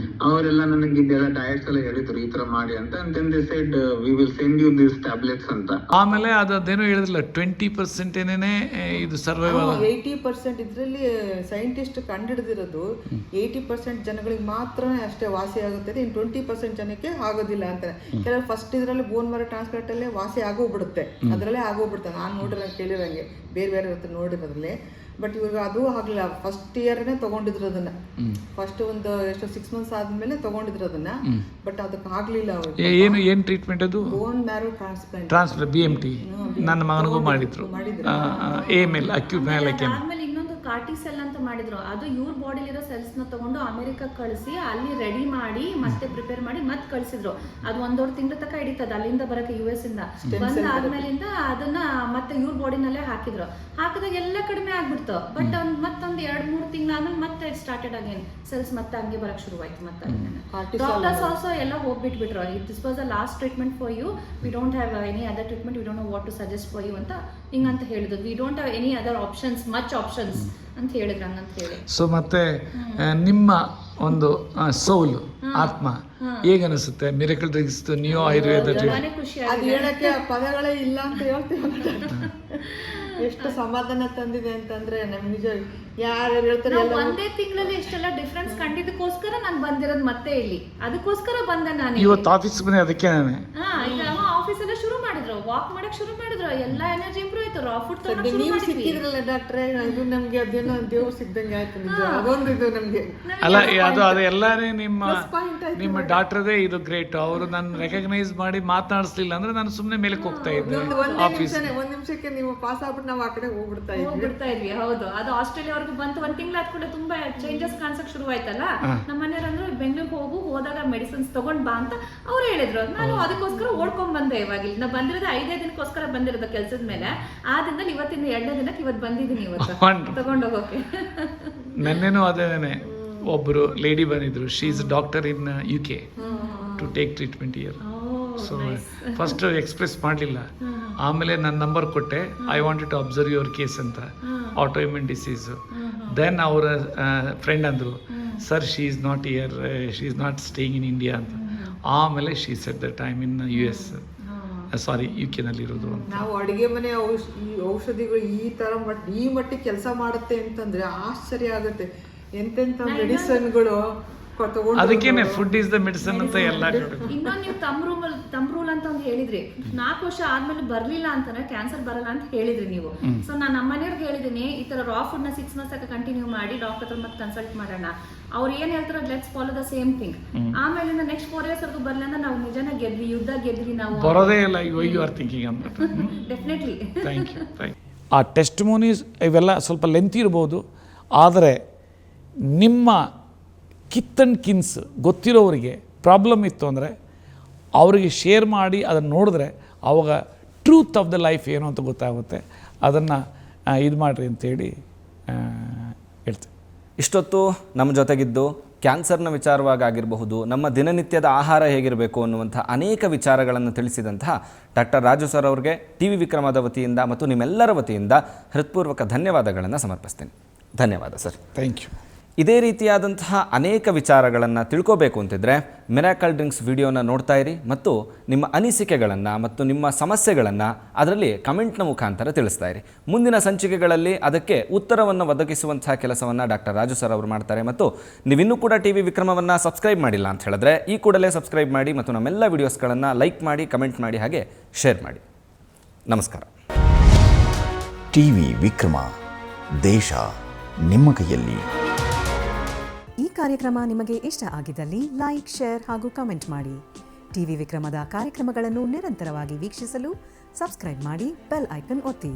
ಅವರೆಲ್ಲ ನನಗೆ ಇದೆಲ್ಲ ಡಯಟ್ಸ್ ಎಲ್ಲ ಹೇಳಿದ್ರು ಈ ತರ ಮಾಡಿ ಅಂತ. And then they said we will send you this tablets ಅಂತ. ಆಮೇಲೆ ಅದೇನೋ ಹೇಳಿದ್ರಲ್ಲ 20% ಏನೇನೆ ಇದು ಸರ್ವೈವಲ್ 80% ಇದರಲ್ಲಿ ಸೈಂಟಿಸ್ಟ್ ಕಂಡುಹಿಡಿದಿರೋದು 80% ಜನಗಳಿಗೆ ಮಾತ್ರ ಅಷ್ಟೇ ವಾಸಿ ಆಗುತ್ತದೆ, ಇನ್ನು 20% ಜನಕ್ಕೆ ಆಗೋದಿಲ್ಲ ಅಂತ. ಕೆಲವರು ಫಸ್ಟ್ ಇದರಲ್ಲಿ ಬೋನ್ ಮ್ಯಾರೋ ಟ್ರಾನ್ಸ್ಪ್ಲಾಂಟ್ ಅಲ್ಲೇ ವಾಸಿ ಆಗೋಗ್ಬಿಡುತ್ತೆ, ಅದರಲ್ಲೇ ಆಗೋಗ್ಬಿಡುತ್ತೆ. ನಾನು ನೋಡಿರೋ ಕೇಳಿರಂಗೆ ಬೇರೆ ಹತ್ರ ನೋಡಿರೋದ್ರಲ್ಲಿ. ಬಟ್ ಇವಾಗ ಅದು ಆಗಲಿಲ್ಲ. ಫಸ್ಟ್ ಇಯರ್ನೇ ತಗೊಂಡಿದ್ರು ಅದನ್ನ. ಫಸ್ಟ್ ಒಂದು ಎಷ್ಟು 6 months ಆದ್ಮೇಲೆ ತಗೊಂಡಿದ್ರು ಅದನ್ನ. ಬಟ್ ಅದಕ್ಕೆ ಆಗ್ಲಿಲ್ಲ ಅವ್ರಿಗೆ. ಏನು ಟ್ರೀಟ್ಮೆಂಟ್ ಅದು? ಬೋನ್ ಮ್ಯಾರೋ ಟ್ರಾನ್ಸ್ಪ್ಲಾಂಟ್ BMT ನನ್ನ ಮಗನಿಗೂ ಮಾಡಿದ್ರು. AML ಅಕ್ಯೂಟ್ ಮೈಲೈಕ್ ಆಮೇಲೆ ಇನ್ನೊಂದು ಕಾರ್ಟಿ ಸೆಲ್ ಅಂತ ಮಾಡಿದ್ರು. ಅದು ಇವ್ರ ಬಾಡಿಲಿರೋ ಸೆಲ್ಸ್ ನ ತಗೊಂಡು ಅಮೆರಿಕಕ್ಕೆ ಕಳಿಸಿ ಅಲ್ಲಿ ರೆಡಿ ಮಾಡಿ ಮತ್ತೆ ಪ್ರಿಪೇರ್ ಮಾಡಿ ಮತ್ತೆ ಕಳಿಸಿದ್ರು. ಅದು 1.5 ತಿಂಗಳ ತನಕ ಹಿಡಿತದ ಅಲ್ಲಿಂದ ಬರಕ್ಕೆ US ಇಂದ ಬಂದಾದ್ಮೇಲಿಂದ ಅದನ್ನ ಮತ್ತೆ ಇವ್ರ ಬಾಡಿನಲ್ಲೇ ಹಾಕಿದ್ರು. ಹಾಕಿದಾಗ ಎಲ್ಲ ಕಡಿಮೆ ಆಗ್ಬಿಡ್ತು. ಬಟ್ ಮತ್ತೊಂದು 2-3 ತಿಂಗಳಾದ್ಮೇಲೆ ಮತ್ತೆ ಸ್ಟಾರ್ಟೆಡ್ ಅಗೇನ್ ಸೆಲ್ಸ್ ಮತ್ತೆ ಹಂಗೆ ಬರಕ್ ಶುರುವಾಯ್ತು. ಮತ್ತೆ ಡಾಕ್ಟರ್ಸ್ ಆಲ್ಸೋ ಎಲ್ಲ ಹೋಗ್ಬಿಟ್ಬಿಟ್ರು. This was the last treatment for you, we don't have any other treatment, we don't know what to suggest for you ಅಂತ ಹಿಂಗಂತ ಹೇಳಿದ್ರು. We don't have any other options, much options ಅಂತ ಹೇಳಿದ್ರು ಹಂಗಂತ ಹೇಳಿ. So ಮತ್ತೆ ನಿಮ್ಮ ಒಂದು ಸೌಲ್ ಆತ್ಮ ಹೇಗನಿಸುತ್ತೆ? ಮಿರಕಲ್ ಡ್ರಿಂಕ್ಸ್ ನ್ಯೂ ಆಯುರ್ವೇದ ಖುಷಿ ಅದು ಹೇಳಕ್ಕೆ ಪದಗಳೇ ಇಲ್ಲ ಅಂತ ಹೇಳ್ತೀವಿ. ಎಷ್ಟು ಸಮಾಧಾನ ತಂದಿದೆ ಅಂತಂದ್ರೆ ನಮ್ ನಿಜ. ಯಾರು ಹೇಳ್ತಾರೆ ಒಂದೇ ತಿಂಗಳಲ್ಲಿ ಎಷ್ಟೆಲ್ಲ ಡಿಫ್ರೆನ್ಸ್ ಕಂಡಿದ್ದಕ್ಕೋಸ್ಕರ ನಾನು ಬಂದಿರೋದು ಮತ್ತೆ ಇಲ್ಲಿ. ಅದಕ್ಕೋಸ್ಕರ ಬಂದೆ ನಾನು ಇವತ್ತು ಆಫೀಸ್ ಬಂದೆ. ಅದಕ್ಕೆ ಈಗ ಆಫೀಸ್ ಎಲ್ಲ ಶುರು ಮಾಡಿದ್ರು, ವಾಕ್ ಮಾಡಕ್ ಶುರು ಮಾಡಿದ್ರು, ಎಲ್ಲ ಎನರ್ಜಿ ಇಂಪ್ರೂವ್ ಆಯ್ತು. ರಾ ಫುಡ್ ತಗೊಳಕ್ ಶುರು ನೀವು ಮಾಡಿದ್ವಿ. ಸಿಕ್ಕಿದ್ರಲ್ಲ ಡಾಕ್ಟ್ರೆ, ಇದು ನಮ್ಗೆ ಅದೇನೋ ದೇವ್ರು ಸಿಕ್ದಂಗೆ ಆಯ್ತು. ನಿಜ ಅದೊಂದು ಇದು ನಮ್ಗೆ ಅಲ್ಲ, ಅದು ಎಲ್ಲಾನೇ ನಿಮ್ಮ ಡಾಕ್ಟರ್ದೇ ಇದು ಗ್ರೇಟ್. ಅವರು ನಾನು ರೆಕಗ್ನೈಸ್ ಮಾಡಿ ಮಾತನಾಡಿಸ್ಲಿಲ್ಲ ಅಂದ್ರೆ ನಾನು ಸುಮ್ಮನೆ ಮೇಲಕ್ಕೆ ಹೋಗ್ತಾ ಇದ್ದೆ ಆಫೀಸ್. ಒಂದ್ ನಿಮಿಷಕ್ಕೆ ನೀವು ಪಾಸ್ ಆಗ್ಬಿಟ್ಟು ನಾವು ಆ ಕಡೆ ಹೋಗ್ಬಿಡ್ತಾ ಇದ್ವಿ. ಹೌದು, ಅದು ಆಸ್ಟ್ರೇಲಿಯಾ ವರ್ಗು ಬಂತು. 1 ತಿಂಗಳು ಆದ್ಕೂಡಲೇ ತುಂಬಾ ಚೇಂಜಸ್ ಕಾಣಿಸಕ್ ಶುರು ಆಯ್ತಲ್ಲ. ನಮ್ಮ ಮನೆಯವ್ರಂದ್ರು ಬೆಂಗಳೂರಿಗೆ ಹೋದಾಗ ಮೆಡಿಸಿನ್ಸ್ ತಗೊಂಡ್ ಬಾ ಅಂತ ಅವ್ರು ಹೇಳಿದ್ರು. ನಾನು ಅದಕ್ಕೋಸ್ಕರ ಓಡ್ಕೊಂಡ್ ಬಂದೆ. ಇವಾಗ ನಾ ಬಂದಿರೋದು 5 ದಿನಕ್ಕೋಸ್ಕರ ಬಂದಿರೋದು ಕೆಲ್ಸದ ಮೇಲೆ. ಆ ದಿನದಲ್ಲಿ ಇವತ್ತಿನ 2ನೇ ದಿನಕ್ಕೆ ಇವತ್ತು ಬಂದಿದ್ದೀನಿ ಇವತ್ತು ತಗೊಂಡೋಗೋಕೆ. ನನ್ನೇನು ಅದೇನೆ ಒಬ್ರು ಲೇಡಿ ಬಂದಿದ್ರು. She is doctor in UK to take treatment here. So first express ಮಾಡಲಿಲ್ಲ. ಆಮೇಲೆ ನನ್ನ ನಂಬರ್ ಕೊಟ್ಟೆ. I wanted to observe your case ಅಂತ, ಆಟೋಇಮ್ಯೂನ್ ಡಿಸೀಸು. ದೆನ್ ಅವರ ಫ್ರೆಂಡ್ ಅಂದರು, sir she is not here, she is not staying in India ಅಂತ. ಆಮೇಲೆ she said that I in US, sorry UK ನಲ್ಲಿರೋದು ಅಂತ. ನಾವು ಅಡುಗೆ ಮನೆ ಔಷಧಿಗಳು ಈ ಮಟ್ಟಿಗೆ ಕೆಲಸ ಮಾಡುತ್ತೆ ಅಂತಂದ್ರೆ ಆಶ್ಚರ್ಯ ಆಗುತ್ತೆ. ಎಂತೆಂಥ ಮೆಡಿಸಿನ್ಗಳು ಅದಕ್ಕೇನೆ ಫುಡ್ ಇಸ್ ದ ಮೆಡಿಸಿನ್ ಅಂತ ಎಲ್ಲ. ಇನ್ನೊಂದು ನೀವು ತಮ್ ರೂಲ್ ಅಂತ ಒಂದು ಹೇಳಿದ್ರಿ. 4 ವರ್ಷ ಆದ್ಮೇಲೆ ಬರ್ಲಿಲ್ಲ ಅಂತಂದ್ರೆ ಕ್ಯಾನ್ಸರ್ ಬರಲ್ಲ ಅಂತ ಹೇಳಿದ್ರಿ ನೀವು. ಸೊ ನಾನು ನಮ್ಮ ಮನೆಯವ್ರಿಗೆ ಹೇಳಿದೀನಿ, ಈ ತರ ರಾ ಫುಡ್ ನ 6 months ಕಂಟಿನ್ಯೂ ಮಾಡಿ ಡಾಕ್ಟರ್ ಹತ್ರ ಮತ್ತೆ ಕನ್ಸಲ್ಟ್ ಮಾಡೋಣ. ಅವ್ರು ಏನ್ ಹೇಳ್ತಾರೋ let's follow the same thing. ಆಮೇಲಿಂದ ನೆಕ್ಸ್ಟ್ 4 years ವರೆಗೂ ಬರ್ಲಿಲ್ಲ ಅಂದ್ರೆ ನಾವು ನಿಜನ ಗೆದ್ವಿ, ಯುದ್ಧ ಗೆದ್ವಿ ನಾವು. ಬರೋದೇ ಇಲ್ಲ. ಯು ಆರ್ ಥಿಂಕಿಂಗ್ ಅಂತ. ಡೆಫಿನೆಟ್ಲಿ. Thank you. ಆ ಟೆಸ್ಟಿಮೋನೀಸ್ ಇವೆಲ್ಲ ಸ್ವಲ್ಪ ಲೆಂತ್ ಇರ್ಬೋದು, ಆದರೆ ನಿಮ್ಮ ಕಿತ್ ಆ್ಯಂಡ್ ಕಿನ್ಸ್ ಗೊತ್ತಿರೋರಿಗೆ ಪ್ರಾಬ್ಲಮ್ ಇತ್ತು ಅಂದರೆ ಅವರಿಗೆ ಶೇರ್ ಮಾಡಿ ಅದನ್ನು ನೋಡಿದ್ರೆ ಆವಾಗ ಟ್ರೂತ್ ಆಫ್ ದ ಲೈಫ್ ಏನು ಅಂತ ಗೊತ್ತಾಗುತ್ತೆ. ಅದನ್ನು ಇದು ಮಾಡಿರಿ ಅಂತೇಳಿ ಹೇಳ್ತೇನೆ. ಇಷ್ಟೊತ್ತು ನಮ್ಮ ಜೊತೆಗಿದ್ದು ಕ್ಯಾನ್ಸರ್ನ ವಿಚಾರವಾಗಿರಬಹುದು, ನಮ್ಮ ದಿನನಿತ್ಯದ ಆಹಾರ ಹೇಗಿರಬೇಕು ಅನ್ನುವಂಥ ಅನೇಕ ವಿಚಾರಗಳನ್ನು ತಿಳಿಸಿದಂತಹ ಡಾಕ್ಟರ್ ರಾಜು ಸರ್ ಅವ್ರಿಗೆ TV ವಿಕ್ರಮದ ವತಿಯಿಂದ ಮತ್ತು ನಿಮ್ಮೆಲ್ಲರ ವತಿಯಿಂದ ಹೃತ್ಪೂರ್ವಕ ಧನ್ಯವಾದಗಳನ್ನು ಸಮರ್ಪಿಸ್ತೇನೆ. ಧನ್ಯವಾದ ಸರ್. Thank you. ಇದೇ ರೀತಿಯಾದಂತಹ ಅನೇಕ ವಿಚಾರಗಳನ್ನು ತಿಳ್ಕೋಬೇಕು ಅಂತಿದ್ರೆ ಮಿರಾಕಲ್ ಡ್ರಿಂಕ್ಸ್ ವಿಡಿಯೋನ ನೋಡ್ತಾ ಇರಿ ಮತ್ತು ನಿಮ್ಮ ಅನಿಸಿಕೆಗಳನ್ನು ಮತ್ತು ನಿಮ್ಮ ಸಮಸ್ಯೆಗಳನ್ನು ಅದರಲ್ಲಿ ಕಮೆಂಟ್ನ ಮುಖಾಂತರ ತಿಳಿಸ್ತಾ ಇರಿ. ಮುಂದಿನ ಸಂಚಿಕೆಗಳಲ್ಲಿ ಅದಕ್ಕೆ ಉತ್ತರವನ್ನು ಒದಗಿಸುವಂತಹ ಕೆಲಸವನ್ನು ಡಾಕ್ಟರ್ ರಾಜು ಸರ್ ಅವರು ಮಾಡ್ತಾರೆ. ಮತ್ತು ನೀವಿನ್ನೂ ಕೂಡ TV ವಿಕ್ರಮವನ್ನು ಸಬ್ಸ್ಕ್ರೈಬ್ ಮಾಡಿಲ್ಲ ಅಂತ ಹೇಳಿದ್ರೆ ಈ ಕೂಡಲೇ ಸಬ್ಸ್ಕ್ರೈಬ್ ಮಾಡಿ ಮತ್ತು ನಮ್ಮೆಲ್ಲ ವಿಡಿಯೋಸ್ಗಳನ್ನು ಲೈಕ್ ಮಾಡಿ, ಕಮೆಂಟ್ ಮಾಡಿ, ಹಾಗೆ ಶೇರ್ ಮಾಡಿ. ನಮಸ್ಕಾರ. TV ವಿಕ್ರಮ, ದೇಶ ನಿಮ್ಮ ಕೈಯಲ್ಲಿ. ಈ ಕಾರ್ಯಕ್ರಮ ನಿಮಗೆ ಇಷ್ಟ ಆಗಿದ್ದಲ್ಲಿ ಲೈಕ್, ಶೇರ್ ಹಾಗೂ ಕಮೆಂಟ್ ಮಾಡಿ. TV ವಿಕ್ರಮದ ಕಾರ್ಯಕ್ರಮಗಳನ್ನು ನಿರಂತರವಾಗಿ ವೀಕ್ಷಿಸಲು ಸಬ್ಸ್ಕ್ರೈಬ್ ಮಾಡಿ, ಬೆಲ್ ಐಕನ್ ಒತ್ತಿ.